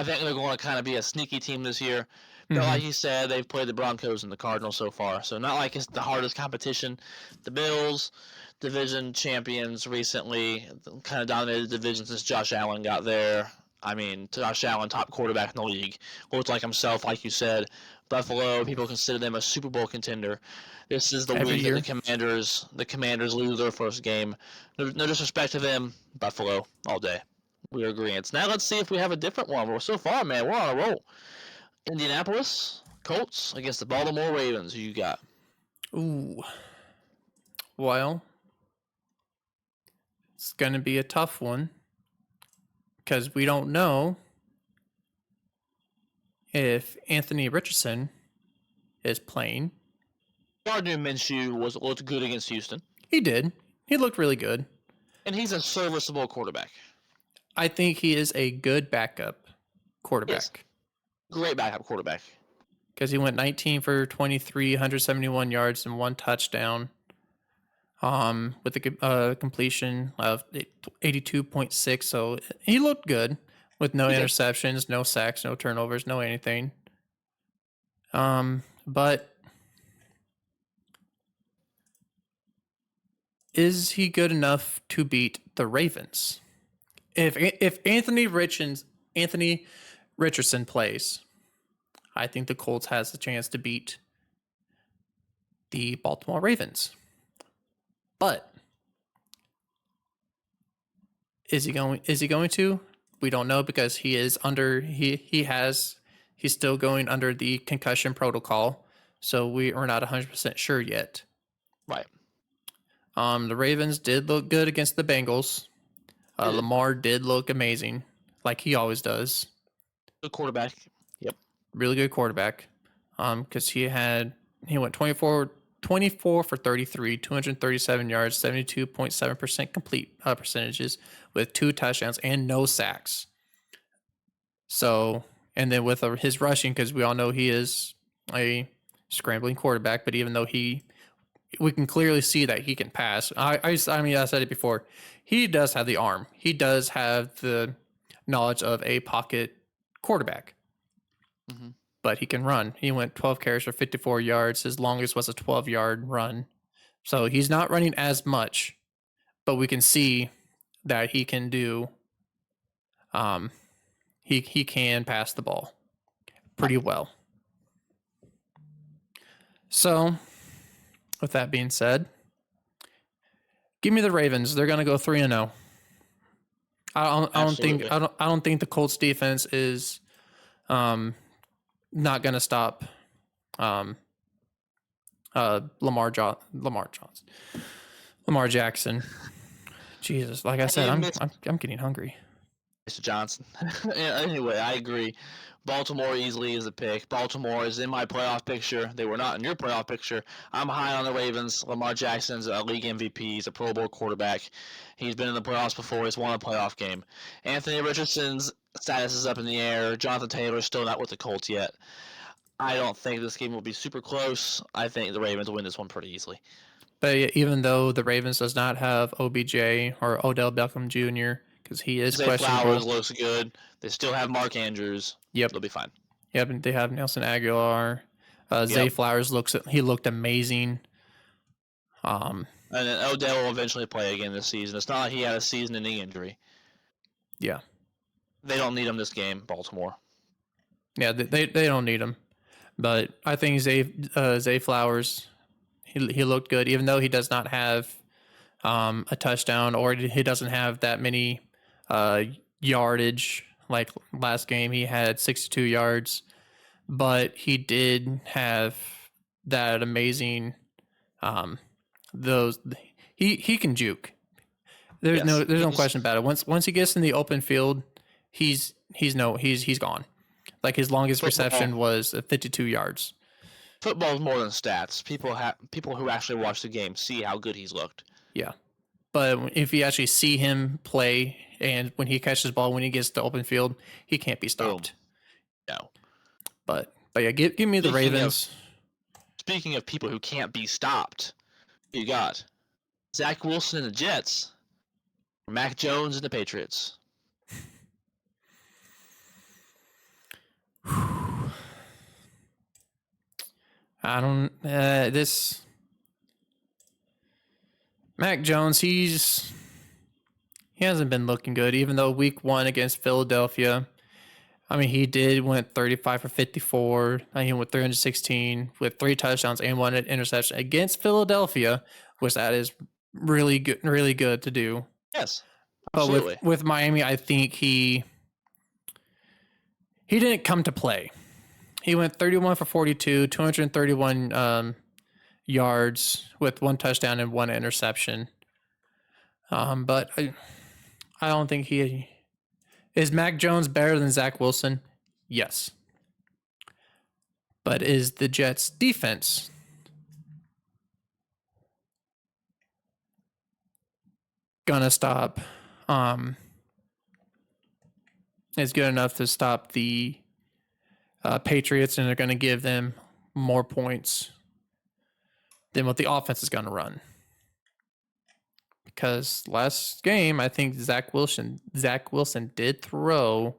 to kind of be a sneaky team this year. But like you said, they've played the Broncos and the Cardinals so far. So not like it's the hardest competition. The Bills, division champions recently, kind of dominated the division since Josh Allen got there. I mean, Josh Allen, top quarterback in the league, looked like himself, like you said. Buffalo, people consider them a Super Bowl contender. This is the week that the Commanders lose their first game. No disrespect to them, Buffalo, all day. We are agreeing. Now let's see if we have a different one. Well, so far, man, we're on a roll. Indianapolis Colts against the Baltimore Ravens. Who you got? Ooh. Well, it's going to be a tough one because we don't know if Anthony Richardson is playing. Gardner Minshew looked good against Houston. He did. He looked really good. And he's a serviceable quarterback. I think he is a good backup quarterback. Yes. Great backup quarterback. Because he went 19 for 23, 171 yards and 1 touchdown. With a completion of 82.6. So he looked good with no interceptions, no sacks, no turnovers, no anything. But is he good enough to beat the Ravens? If Anthony Richardson plays, I think the Colts has a chance to beat the Baltimore Ravens. But is he going to? We don't know because he's still going under the concussion protocol. So we're not 100% sure yet. Right. The Ravens did look good against the Bengals. Lamar did look amazing, like he always does. Good quarterback. Yep. Really good quarterback. Because he went 24 for 33, 237 yards, 72.7% complete percentages with 2 touchdowns and no sacks. So, and then with his rushing, because we all know he is a scrambling quarterback, but even though we can clearly see that he can pass. I said it before. He does have the arm. He does have the knowledge of a pocket quarterback. Mm-hmm. But he can run. He went 12 carries for 54 yards. His longest was a 12-yard run. So he's not running as much, but we can see that he can do. He can pass the ball pretty well. So, with that being said, give me the Ravens. They're going to go 3-0. I don't think the Colts defense is not going to stop Lamar Jackson. Jesus, like I said, I'm getting hungry. Mr. Johnson. Anyway, I agree. Baltimore easily is a pick. Baltimore is in my playoff picture. They were not in your playoff picture. I'm high on the Ravens. Lamar Jackson's a league MVP. He's a Pro Bowl quarterback. He's been in the playoffs before. He's won a playoff game. Anthony Richardson's status is up in the air. Jonathan Taylor's still not with the Colts yet. I don't think this game will be super close. I think the Ravens will win this one pretty easily. But even though the Ravens does not have OBJ or Odell Beckham Jr., because he is questionable. Flowers looks good. They still have Mark Andrews. Yep. They'll be fine. Yep, they have Nelson Aguilar. Zay Flowers looked amazing. And then Odell will eventually play again this season. It's not like he had a season-ending injury. Yeah. They don't need him this game, Baltimore. Yeah, they don't need him. But I think Zay Flowers He looked good, even though he does not have a touchdown, or he doesn't have that many yardage. Like last game, he had 62 yards, but he did have that amazing. Those he can juke. There's no question about it. Once he gets in the open field, he's gone. Like his longest reception was 52 yards. Football is more than stats. People who actually watch the game see how good he's looked. Yeah, but if you actually see him play, and when he catches the ball, when he gets to open field, he can't be stopped. Boom. No. But yeah, give me the Ravens. Speaking of people who can't be stopped, you got Zach Wilson and the Jets, or Mac Jones and the Patriots. I don't. This Mac Jones, he hasn't been looking good. Even though Week 1 against Philadelphia, I mean, he went 35 for 54. He went 316 with 3 touchdowns and 1 interception against Philadelphia, which that is really good to do. Yes, absolutely. But with Miami, I think he didn't come to play. He went 31 for 42, 231 yards with 1 touchdown and 1 interception. But I don't think he is. Mac Jones better than Zach Wilson? Yes. But is the Jets defense gonna stop? Is good enough to stop the Patriots, and they're going to give them more points than what the offense is going to run. Because last game, I think Zach Wilson did throw.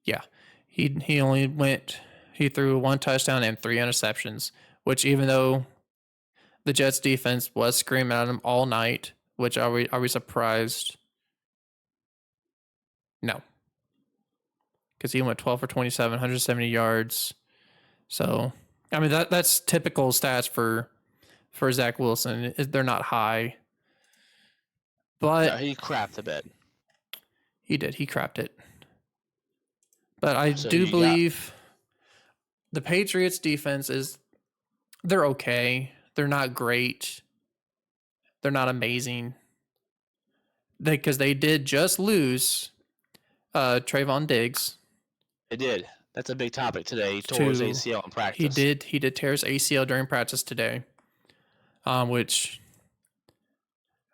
Yeah, he threw 1 touchdown and 3 interceptions, which even though the Jets defense was screaming at him all night, which are we surprised? No. Because he went 12 for 27, 170 yards. So, I mean, that's typical stats for Zach Wilson. They're not high. But no, he crapped the bed. He did. He crapped it. But I do believe the Patriots defense they're okay. They're not great. They're not amazing. Because they did just lose Trayvon Diggs. They did. That's a big topic today. He tore his ACL in practice. He did tear his ACL during practice today. Which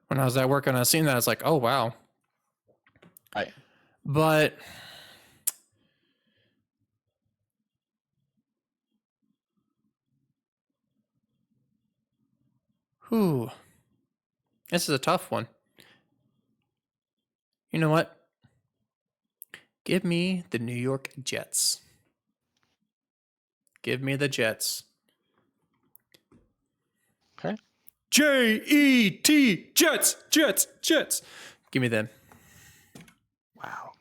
when I was at work and I seen that, I was like, oh wow. Right. But this is a tough one. You know what? Give me the New York Jets. Give me the Jets. Okay. J-E-T, Jets. Give me them. Wow.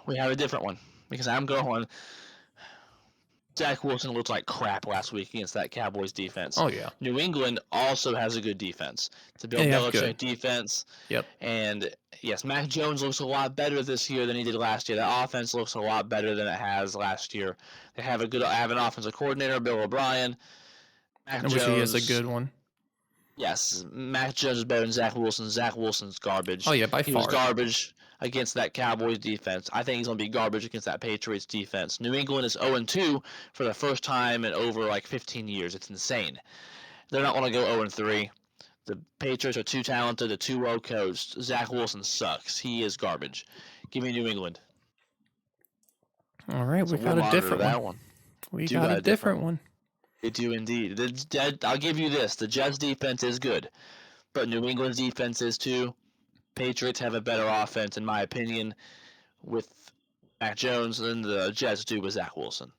We have a different one because I'm going. Zach Wilson looked like crap last week against that Cowboys defense. Oh, yeah. New England also has a good defense. It's a Bill Belichick defense. Yep. And yes, Mac Jones looks a lot better this year than he did last year. That offense looks a lot better than it has last year. They have an offensive coordinator, Bill O'Brien. I wish he is a good one. Yes, Mac Jones is better than Zach Wilson. Zach Wilson's garbage. Oh, yeah, by far. He was garbage against that Cowboys defense. I think he's going to be garbage against that Patriots defense. New England is 0-2 for the first time in over 15 years. It's insane. They're not going to go 0-3. The Patriots are too talented, they're too well coached. Zach Wilson sucks. He is garbage. Give me New England. All right, we got a different one. We got a different one. They do indeed. I'll give you this. The Jets defense is good, but New England's defense is too. Patriots have a better offense, in my opinion, with Mac Jones than the Jets do with Zach Wilson.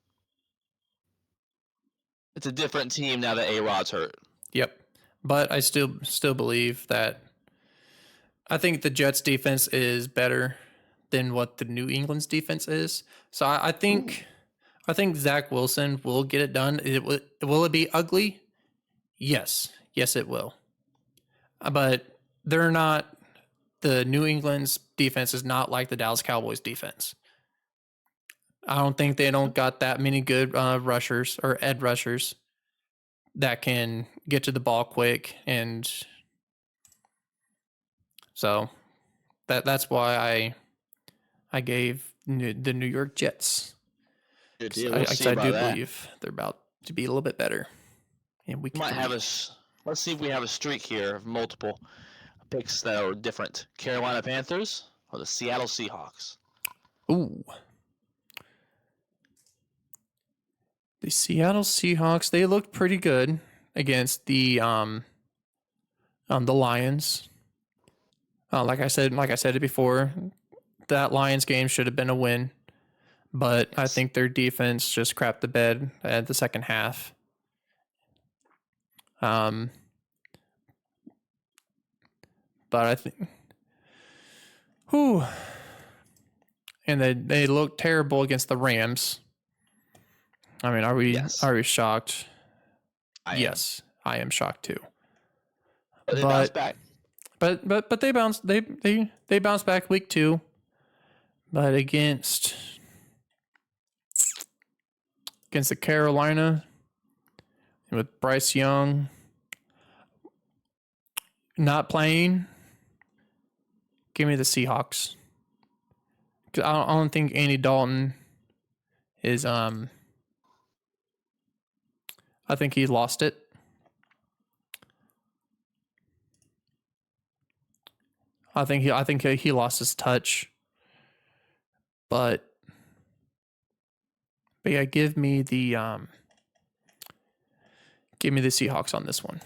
It's a different team now that A-Rod's hurt. Yep. But I still believe that I think the Jets defense is better than what the New England's defense is. So I think I think Zach Wilson will get it done. Will it be ugly? Yes. Yes, it will. But they're not. The New England's defense is not like the Dallas Cowboys defense. I don't think they don't got that many good rushers or edge rushers that can get to the ball quick, and so that's why I gave the New York Jets. Good deal. We'll see I about do that. believe they're about to be a little bit better, and we might have us. Let's see if we have a streak here of multiple picks that are different. Carolina Panthers or the Seattle Seahawks? Ooh. The Seattle Seahawks, they looked pretty good against the Lions. Like I said it before, that Lions game should have been a win, but I think their defense just crapped the bed at the second half. But I think, and they looked terrible against the Rams. I mean, are we shocked? Yes, I am shocked too. But they bounced back. But they bounced they bounced back week 2. But against the Carolina with Bryce Young not playing, give me the Seahawks. 'Cause I don't think Andy Dalton is I think he lost it. I think he lost his touch. But yeah, give me the Seahawks on this one.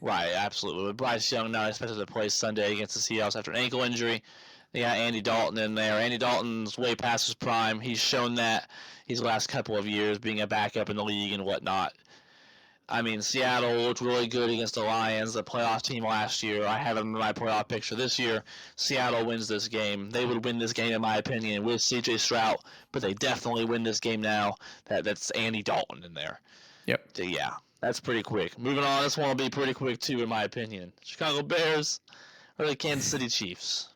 Right, absolutely. With Bryce Young not expected to play Sunday against the Seahawks after an ankle injury, they got Andy Dalton in there. Andy Dalton's way past his prime. He's shown that these last couple of years being a backup in the league and whatnot. I mean, Seattle looked really good against the Lions, the playoff team last year. I have them in my playoff picture this year. Seattle wins this game. They would win this game, in my opinion, with C.J. Stroud, but they definitely win this game now. That's Andy Dalton in there. Yep. So, yeah, that's pretty quick. Moving on, this one will be pretty quick, too, in my opinion. Chicago Bears or the Kansas City Chiefs?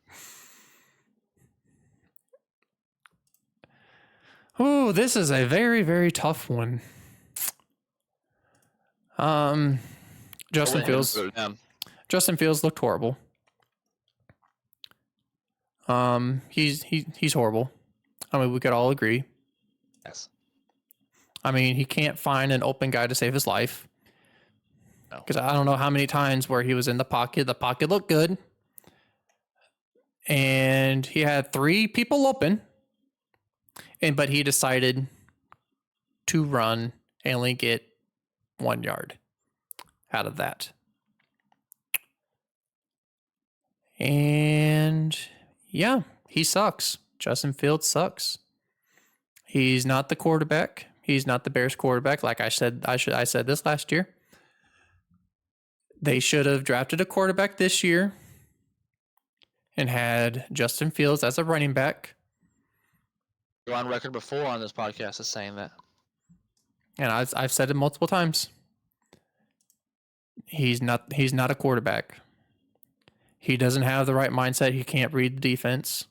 Oh, this is a very, very tough one. Justin Fields looked horrible. He's horrible. I mean, we could all agree. Yes. I mean, he can't find an open guy to save his life. Because I don't know how many times where he was in the pocket. The pocket looked good. And he had 3 people open. But he decided to run and only get 1 yard out of that. And yeah, he sucks. Justin Fields sucks. He's not the quarterback. He's not the Bears quarterback. Like I said, I said this last year. They should have drafted a quarterback this year and had Justin Fields as a running back. You're on record before on this podcast as saying that. And I've said it multiple times. He's not a quarterback. He doesn't have the right mindset. He can't read the defense.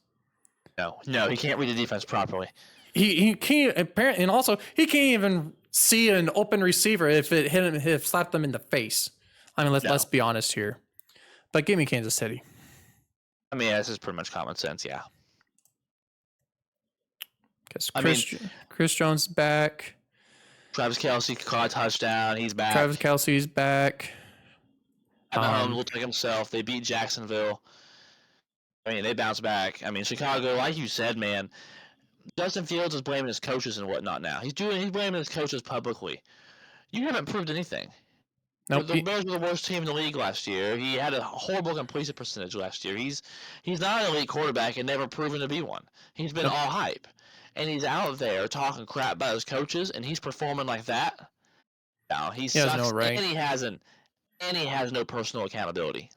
No, he can't read the defense properly. He can't apparently, and also he can't even see an open receiver if it hit him, if slapped them in the face. I mean, let's be honest here. But give me Kansas City. I mean, this is pretty much common sense, yeah. Because Chris Jones back. Travis Kelce caught a touchdown. He's back. Travis Kelce's back. Mahomes looked like himself. They beat Jacksonville. I mean, they bounced back. I mean, Chicago, like you said, man, Justin Fields is blaming his coaches and whatnot now. He's blaming his coaches publicly. You haven't proved anything. Nope. The Bears were the worst team in the league last year. He had a horrible completion percentage last year. He's not an elite quarterback and never proven to be one. He's been all hype. And he's out there talking crap about his coaches, and he's performing like that. No, he sucks, no right. And he has no personal accountability.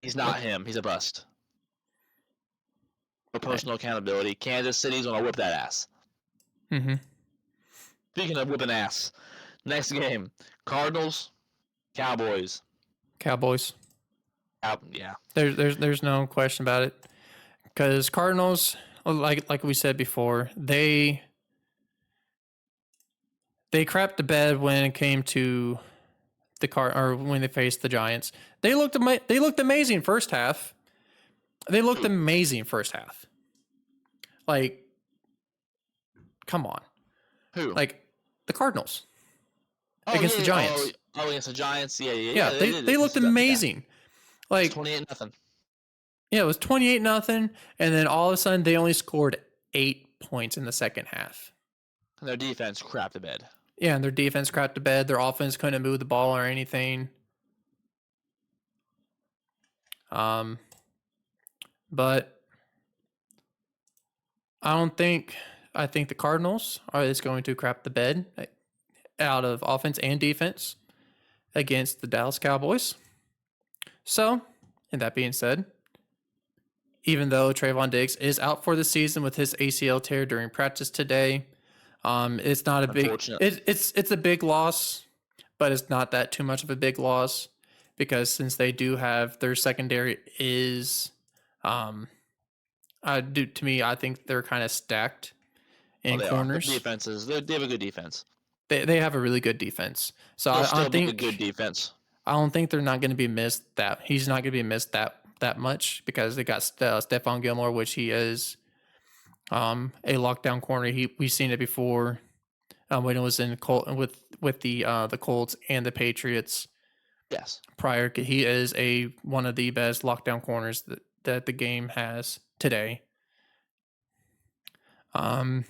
He's not him. He's a bust. No personal accountability. Kansas City's gonna whip that ass. Mm-hmm. Speaking of whipping ass, next game, Cardinals, Cowboys. Cowboys. Yeah. There's no question about it. Because Cardinals, like we said before, they crapped the bed when it came to or when they faced the Giants. They looked amazing first half. They looked amazing first half. Like, come on. Who? Like the Cardinals against the Giants. Oh, against the Giants. Yeah, they looked amazing. Yeah. Like 28-0. Yeah, it was 28-0, and then all of a sudden they only scored 8 points in the second half. And their defense crapped the bed. Yeah, and their defense crapped the bed. Their offense couldn't move the ball or anything. But I think the Cardinals is going to crap the bed out of offense and defense against the Dallas Cowboys. So, and that being said, even though Trayvon Diggs is out for the season with his ACL tear during practice today, it's not a big. It's a big loss, but it's not that too much of a big loss because since they do have their secondary is, to me, I think they're kind of stacked in corners. Defenses, they have a good defense. They have a really good defense. So I think a good defense. I don't think they're not going to be missed. He's not going to be missed that much because they got Stephon Gilmore, which he is a lockdown corner. We've seen it before when it was in with the Colts and the Patriots. Yes. Prior, he is one of the best lockdown corners that the game has today. But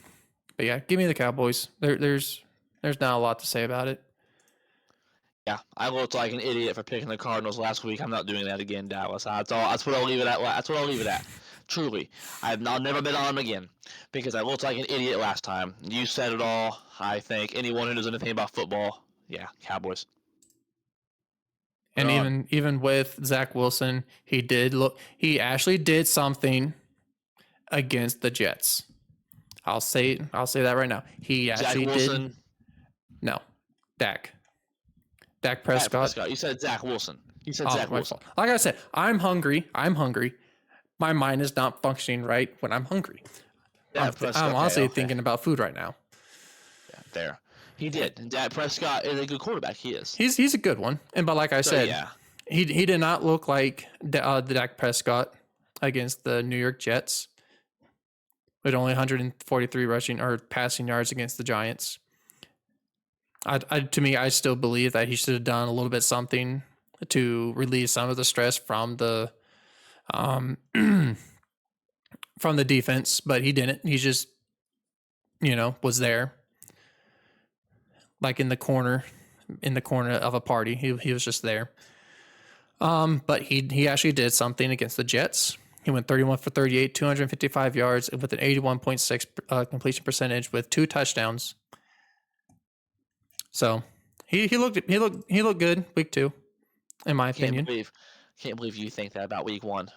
yeah, give me the Cowboys. There's not a lot to say about it. Yeah, I looked like an idiot for picking the Cardinals last week. I'm not doing that again, Dallas. That's what I'll leave it at. That's what I'll leave it at. Truly, I'll never bet on them again because I looked like an idiot last time. You said it all. I think anyone who knows anything about football, yeah, Cowboys. And even with Zach Wilson, he actually did something against the Jets. I'll say that right now. He actually did. No, Dak Prescott. You said Zach Wilson. Zach Wilson. Like I said, I'm hungry. My mind is not functioning right when I'm hungry. I'm honestly thinking about food right now. Yeah, there. He did. Dak Prescott is a good quarterback. He is. He's a good one. But like I said, yeah. he did not look like the Dak Prescott against the New York Jets with only 143 rushing or passing yards against the Giants. To me, I still believe that he should have done a little bit something to relieve some of the stress from the from the defense, but he didn't. He just, was there, like in the corner of a party. He was just there. But he actually did something against the Jets. He went 31 for 38, 255 yards with an 81.6 completion percentage with 2 touchdowns. So he looked good week 2, in my opinion. Can't believe you think that about week 1.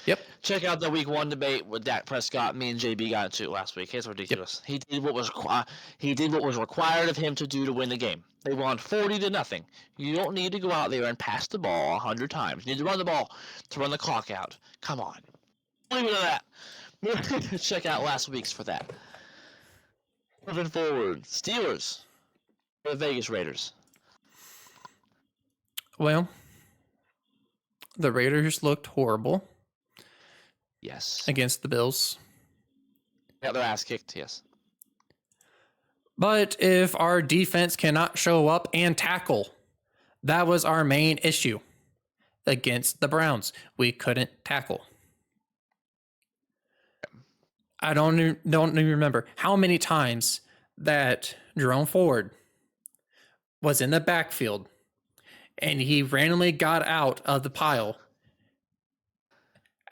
Yep. Check out the week 1 debate with Dak Prescott. Me and JB got into it last week. It's ridiculous. Yep. He did what was required of him to do to win the game. They won 40-0. You don't need to go out there and pass the ball 100 times. You need to run the ball to run the clock out. Come on. Leave it at that. Check out last week's for that. Moving forward, Steelers. The Vegas Raiders. Well, the Raiders looked horrible. Yes. Against the Bills. Got their ass kicked, yes. But if our defense cannot show up and tackle, that was our main issue against the Browns. We couldn't tackle. I don't even remember how many times that Jerome Ford was in the backfield and he randomly got out of the pile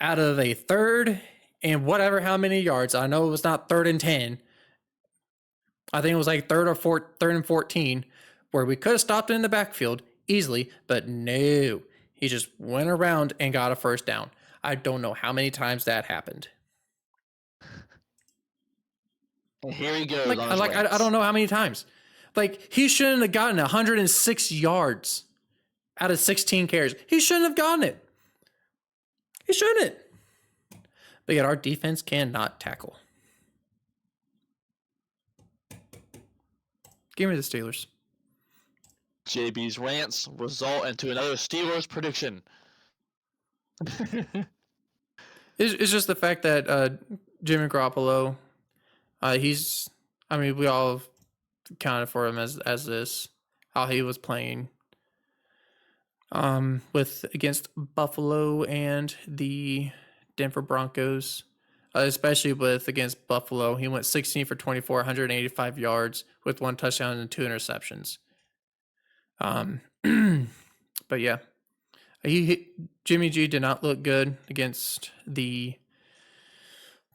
out of a 3rd and whatever how many yards. I know it was not 3rd and 10. I think it was like 3rd and 14 where we could have stopped it in the backfield easily, but no. He just went around and got a first down. I don't know how many times that happened. And here he goes. I don't know how many times. Like, he shouldn't have gotten 106 yards out of 16 carries. He shouldn't have gotten it. He shouldn't. But yet our defense cannot tackle. Give me the Steelers. JB's rants result into another Steelers prediction. It's just the fact that Jimmy Garoppolo, we all counted for him as this, how he was playing against Buffalo and the Denver Broncos, especially against Buffalo. He went 16 for 24, 185 yards with 1 touchdown and 2 interceptions. But yeah, Jimmy G did not look good against the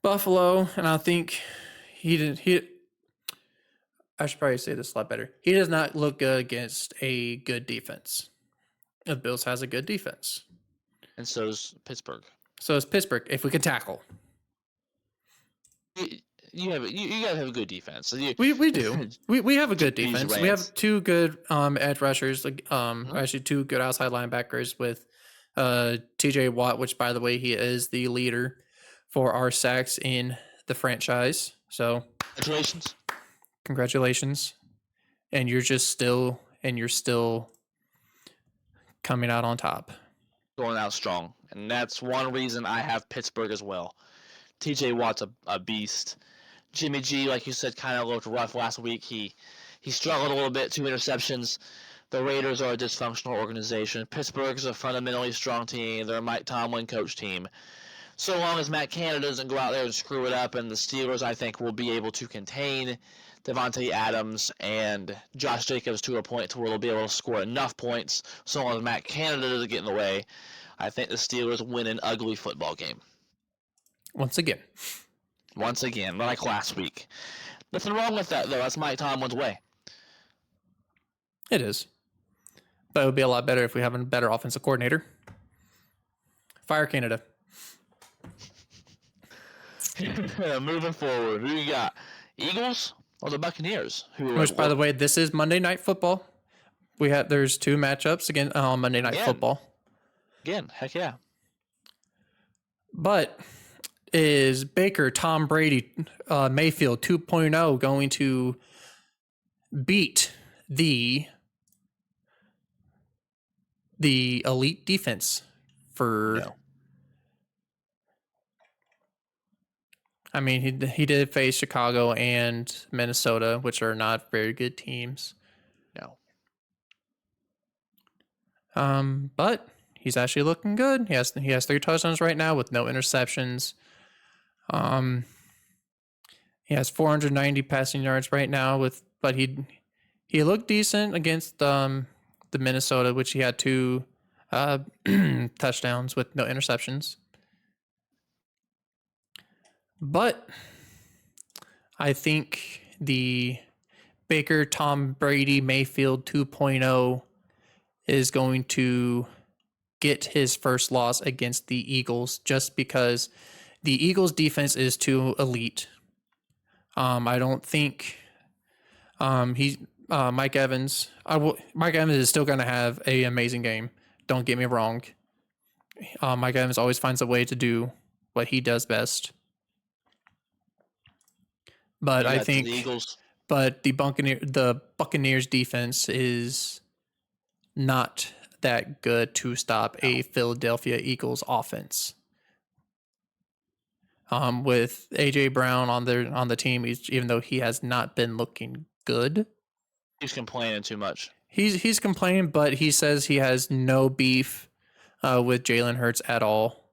Buffalo, and I think I should probably say this a lot better. He does not look good against a good defense. The Bills has a good defense. And so is Pittsburgh. So is Pittsburgh, if we can tackle. You gotta have a good defense. So we do. We have a good defense. We have 2 good edge rushers, actually 2 good outside linebackers with TJ Watt, which, by the way, he is the leader for our sacks in the franchise. So congratulations. And you're still coming out on top. Going out strong. And that's one reason I have Pittsburgh as well. TJ Watt's a beast. Jimmy G, like you said, kind of looked rough last week. He struggled a little bit, 2 interceptions. The Raiders are a dysfunctional organization. Pittsburgh's a fundamentally strong team. They're a Mike Tomlin coach team. So long as Matt Canada doesn't go out there and screw it up, and the Steelers, I think, will be able to contain Devontae Adams and Josh Jacobs to a point to where they'll be able to score enough points. So long as Matt Canada doesn't get in the way, I think the Steelers win an ugly football game. Once again, like last week. Nothing wrong with that, though. That's Mike Tomlin's way. It is. But it would be a lot better if we have a better offensive coordinator. Fire Canada. Moving forward, who you got? Eagles or the Buccaneers? Which, by the way, this is Monday Night Football. There's 2 matchups again on Monday Night Football. Again, heck yeah. But is Baker, Tom Brady, Mayfield 2.0 going to beat the elite defense for? No. I mean, he did face Chicago and Minnesota, which are not very good teams. No. But he's actually looking good. He has 3 touchdowns right now with no interceptions. He has 490 passing yards right now but he looked decent against the Minnesota, which he had 2 touchdowns with no interceptions. But I think the Baker, Tom Brady, Mayfield 2.0 is going to get his first loss against the Eagles, just because the Eagles defense is too elite. I don't think Mike Evans. Mike Evans is still going to have an amazing game. Don't get me wrong. Mike Evans always finds a way to do what he does best. But I think the Buccaneers defense is not that good to stop a Philadelphia Eagles offense. With AJ Brown on the team, even though he has not been looking good, he's complaining too much. He's complaining, but he says he has no beef with Jalen Hurts at all.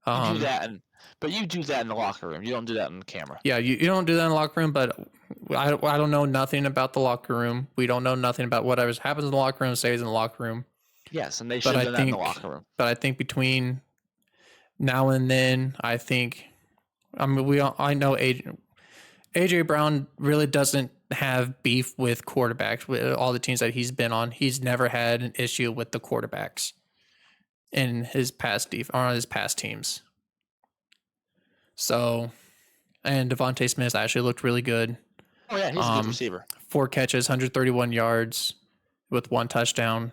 You do that, but you do that in the locker room. You don't do that on the camera. Yeah, you don't do that in the locker room, but I don't know nothing about the locker room. We don't know nothing about whatever happens in the locker room stays in the locker room. Yes, and they should have done that in the locker room. But I think between now and then, I know AJ Brown really doesn't have beef with quarterbacks. With all the teams that he's been on, he's never had an issue with the quarterbacks in his past teams. So, and Devontae Smith actually looked really good. Oh yeah, he's a good receiver. 4 catches, 131 yards with 1 touchdown.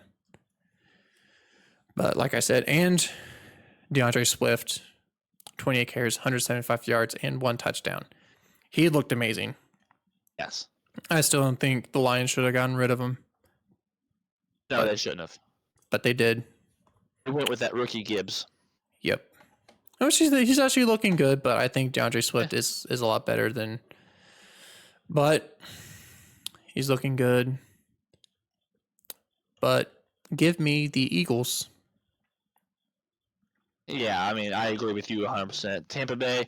But like I said, and DeAndre Swift, 28 carries, 175 yards, and 1 touchdown. He looked amazing. Yes. I still don't think the Lions should have gotten rid of him. No, they shouldn't have. But they did. They went with that rookie Gibbs. Yep. He's actually looking good, but I think DeAndre Swift is a lot better than. But he's looking good. But give me the Eagles. Yeah, I mean, I agree with you 100%. Tampa Bay,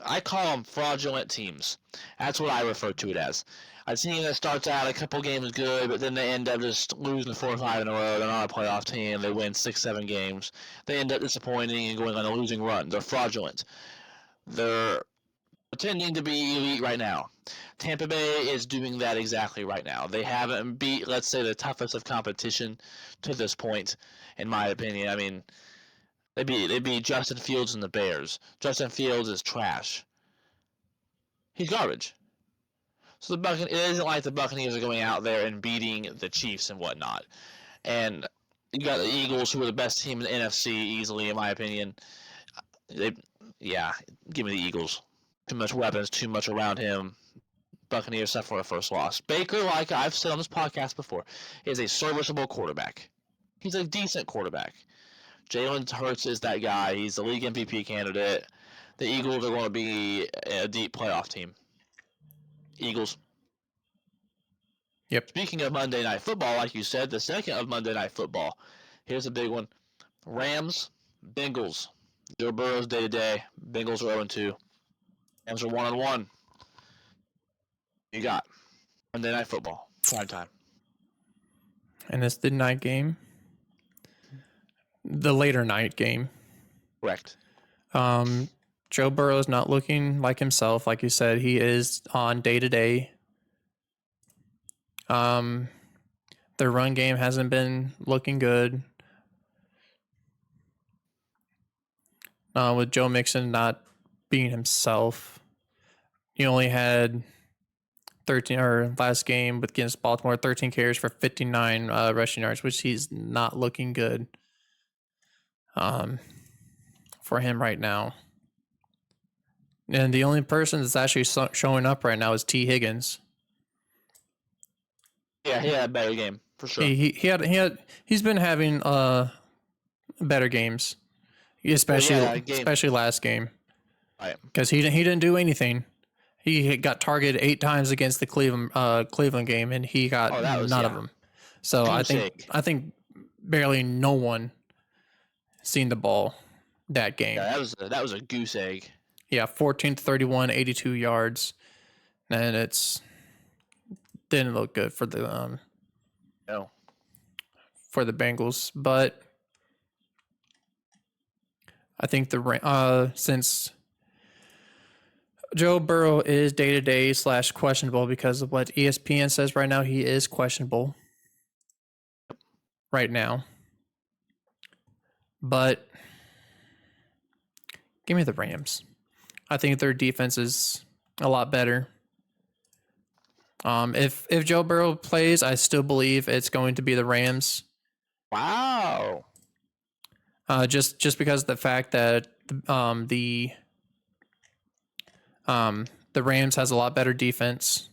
I call them fraudulent teams. That's what I refer to it as. A team that starts out a couple games good, but then they end up just losing 4 or 5 in a row. They're not a playoff team. They win 6, 7 games. They end up disappointing and going on a losing run. They're fraudulent. They're pretending to be elite right now. Tampa Bay is doing that exactly right now. They haven't beat, let's say, the toughest of competition to this point, in my opinion. I mean, they beat Justin Fields and the Bears. Justin Fields is trash. He's garbage. So it isn't like the Buccaneers are going out there and beating the Chiefs and whatnot. And you got the Eagles, who are the best team in the NFC easily, in my opinion. Give me the Eagles. Too much weapons, too much around him. Buccaneers suffer a first loss. Baker, like I've said on this podcast before, is a serviceable quarterback. He's a decent quarterback. Jalen Hurts is that guy. He's the league MVP candidate. The Eagles are going to be a deep playoff team. Eagles. Yep. Speaking of Monday Night Football, like you said, the second of Monday Night Football. Here's a big one. Rams, Bengals. Joe Burrow's day-to-day. Bengals are 0-2. Rams are 1-1. You got Monday Night Football. Prime time. And it's the night game. The later night game. Correct. Joe Burrow is not looking like himself. Like you said, he is on day-to-day. Their run game hasn't been looking good. With Joe Mixon not being himself. He only had 13, or last game against Baltimore, 13 carries for 59 rushing yards, which he's not looking good for him right now. And the only person that's actually showing up right now is T. Higgins. Yeah, he had a better game for sure. He's been having better games, especially last game. Right. Because he didn't do anything. He got targeted 8 times against the Cleveland game, and he got none of them. So I think barely no one seen the ball that game. Yeah, that was a goose egg. Yeah, 14-31, 82 yards, and it's didn't look good for the for the Bengals. But I think since Joe Burrow is day-to-day / questionable because of what ESPN says right now, he is questionable right now. But give me the Rams. I think their defense is a lot better. If Joe Burrow plays, I still believe it's going to be the Rams. Wow. Just because of the fact that the Rams has a lot better defense.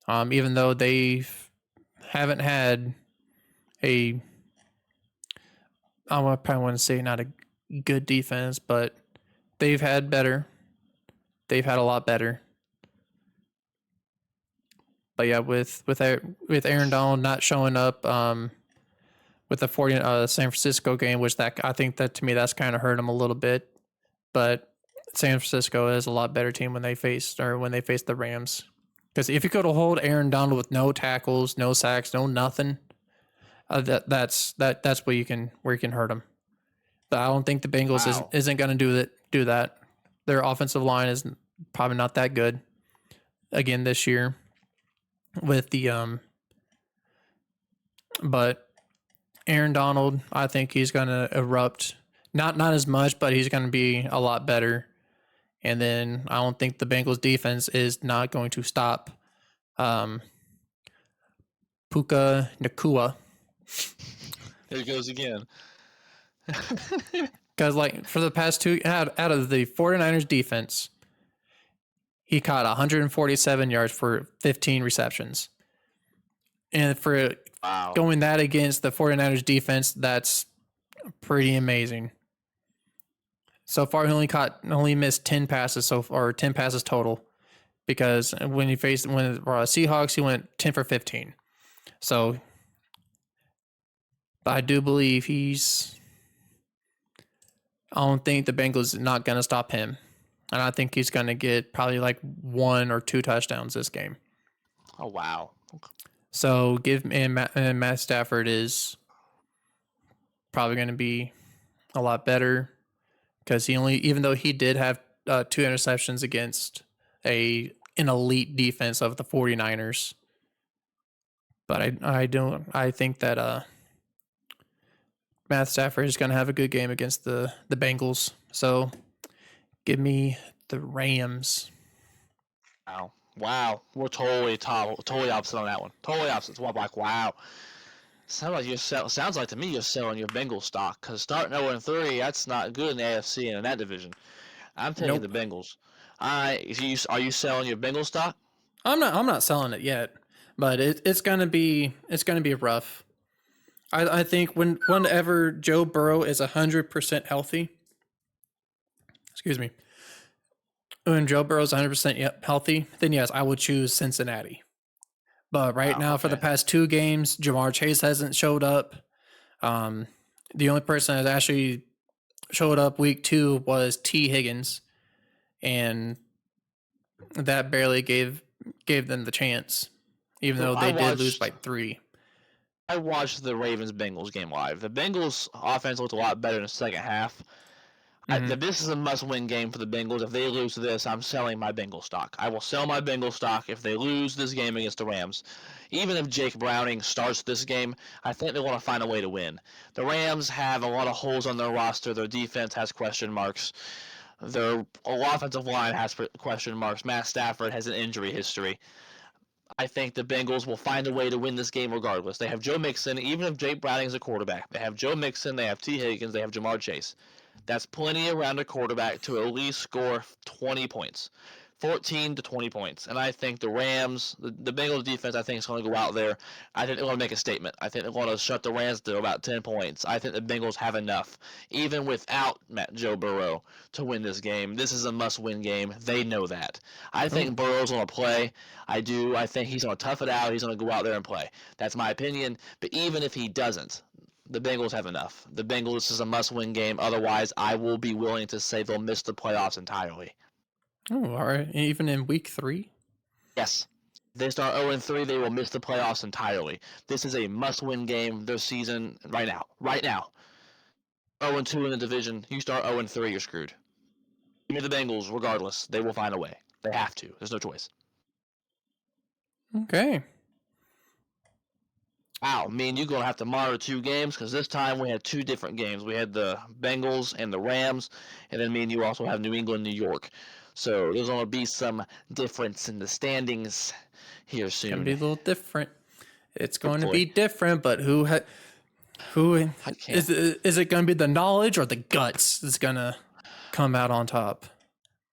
Even though they haven't had I probably want to say not a good defense, but they've had better. They've had a lot better. But yeah, with Aaron Donald not showing up, with the San Francisco game, which I think that to me that's kind of hurt him a little bit. But San Francisco is a lot better team when they face the Rams. Because if you could hold Aaron Donald with no tackles, no sacks, no nothing, that's where you can hurt him. But I don't think the Bengals isn't going to do that. Their offensive line is probably not that good again this year. With the but Aaron Donald, I think he's going to erupt. Not as much, but he's going to be a lot better. And then I don't think the Bengals defense is not going to stop Puka Nakua. There he goes again. Because, like, for the past two, out of the 49ers defense, he caught 147 yards for 15 receptions. And for going that against the 49ers defense, that's pretty amazing. So far, he only missed 10 passes so far, 10 passes total. Because when Seahawks, he went 10 for 15. So, but I do believe I don't think the Bengals are not going to stop him. And I think he's going to get probably like 1 or 2 touchdowns this game. Oh, wow. Okay. So Matt Stafford is probably going to be a lot better because even though he did have 2 interceptions against an elite defense of the 49ers, but I think that Matt Stafford is going to have a good game against the Bengals. So give me the Rams. Wow. We're totally opposite on that one. Totally opposite. So I'm like, wow. Sounds like to me you're selling your Bengals stock because starting 0-3, that's not good in the AFC and in that division. I'm taking the Bengals. Are you selling your Bengals stock? I'm not selling it yet, but it's gonna be rough. I think whenever Joe Burrow is 100% healthy, excuse me, when Joe Burrow is 100% healthy, then yes, I would choose Cincinnati. But right now, for the past 2 games, Jamar Chase hasn't showed up. The only person that actually showed up week 2 was T. Higgins, and that barely gave them the chance, even though they did lose by 3. I watched the Ravens-Bengals game live. The Bengals' offense looked a lot better in the second half. This is a must-win game for the Bengals. If they lose this, I'm selling my Bengals stock. I will sell my Bengals stock if they lose this game against the Rams. Even if Jake Browning starts this game, I think they want to find a way to win. The Rams have a lot of holes on their roster. Their defense has question marks. Their offensive line has question marks. Matt Stafford has an injury history. I think the Bengals will find a way to win this game regardless. They have Joe Mixon, even if Jake Browning is a quarterback. They have Joe Mixon, they have T. Higgins, they have Jamar Chase. That's plenty around a quarterback to at least score 20 points. 14 to 20 points. And I think the Rams, the Bengals defense, I think is going to go out there. I think they're going to make a statement. I think they're going to shut the Rams to about 10 points. I think the Bengals have enough, even without Joe Burrow, to win this game. This is a must-win game. They know that. I think Burrow's going to play. I do. I think he's going to tough it out. He's going to go out there and play. That's my opinion. But even if he doesn't, the Bengals have enough. The Bengals is a must-win game. Otherwise, I will be willing to say they'll miss the playoffs entirely. Oh, all right. Even in week 3? Yes. They start 0-3, they will miss the playoffs entirely. This is a must-win game this season right now. Right now. 0-2 in the division. You start 0-3, you're screwed. Give me the Bengals, regardless. They will find a way. They have to. There's no choice. Okay. Wow, me and you going to have to monitor 2 games because this time we had 2 different games. We had the Bengals and the Rams, and then me and you also have New England, New York. So there's going to be some difference in the standings here soon. It's going to be a little different. It's going to be different, but who is it going to be the knowledge or the guts that's going to come out on top?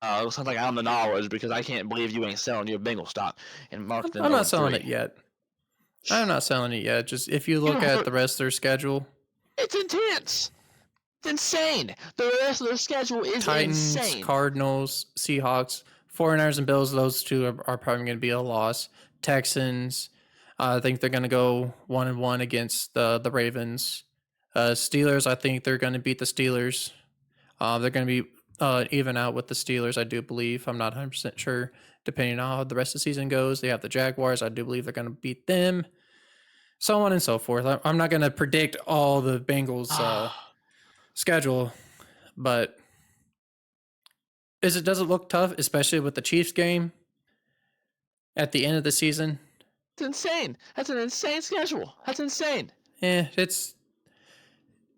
It sounds like I'm the knowledge because I can't believe you ain't selling your Bengal stock and marked them. I'm not selling it yet. I'm not selling it yet. Just if you look at the rest of their schedule, it's intense. It's insane. The rest of their schedule is Titans, insane. Cardinals, Seahawks, 49ers, and Bills. Those 2 are probably going to be a loss. Texans, I think they're going to go 1-1 against the Ravens. Steelers, I think they're going to beat the Steelers. They're going to be even out with the Steelers, I do believe. I'm not 100% sure. Depending on how the rest of the season goes, they have the Jaguars. I do believe they're going to beat them. So on and so forth. I'm not going to predict all the Bengals' schedule, but does it look tough, especially with the Chiefs game at the end of the season? It's insane. That's an insane schedule. That's insane. It's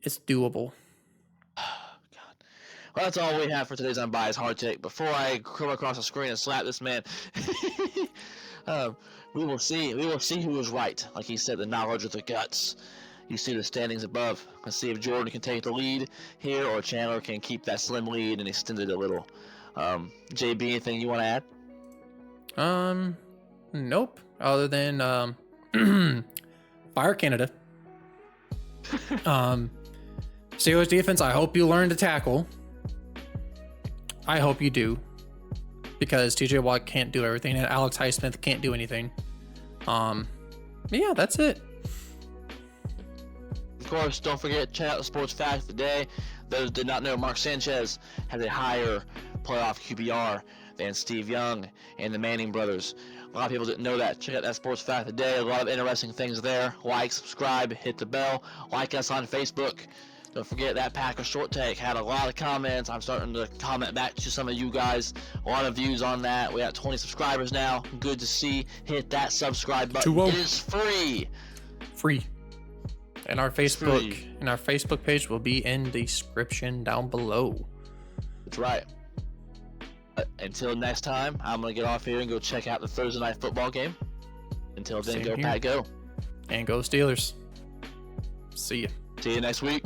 doable. God. Well, that's all we have for today's Unbiased Hard Take. Before I come across the screen and slap this man, we will see. We will see who was right. Like he said, the knowledge of the guts. You see the standings above. Let's see if Jordan can take the lead here, or Chandler can keep that slim lead and extend it a little. JB, anything you want to add? Nope. Other than fire Canada. Steelers defense, I hope you learn to tackle. I hope you do. Because TJ Watt can't do everything and Alex Highsmith can't do anything. But yeah, that's it. Of course, don't forget to check out the sports fact of the day. Those who did not know, Mark Sanchez has a higher playoff QBR than Steve Young and the Manning brothers. A lot of people didn't know that. Check out that sports fact of the day. A lot of interesting things there. Like, subscribe, hit the bell. Like us on Facebook. Don't forget that Packer short take had a lot of comments. I'm starting to comment back to some of you guys. A lot of views on that. We got 20 subscribers now. Good to see. Hit that subscribe button. It is free. Free. And our Facebook page will be in the description down below. That's right. Until next time, I'm gonna get off here and go check out the Thursday night football game. Until then, Same go here. Pat, go. And go Steelers. See ya. See you next week.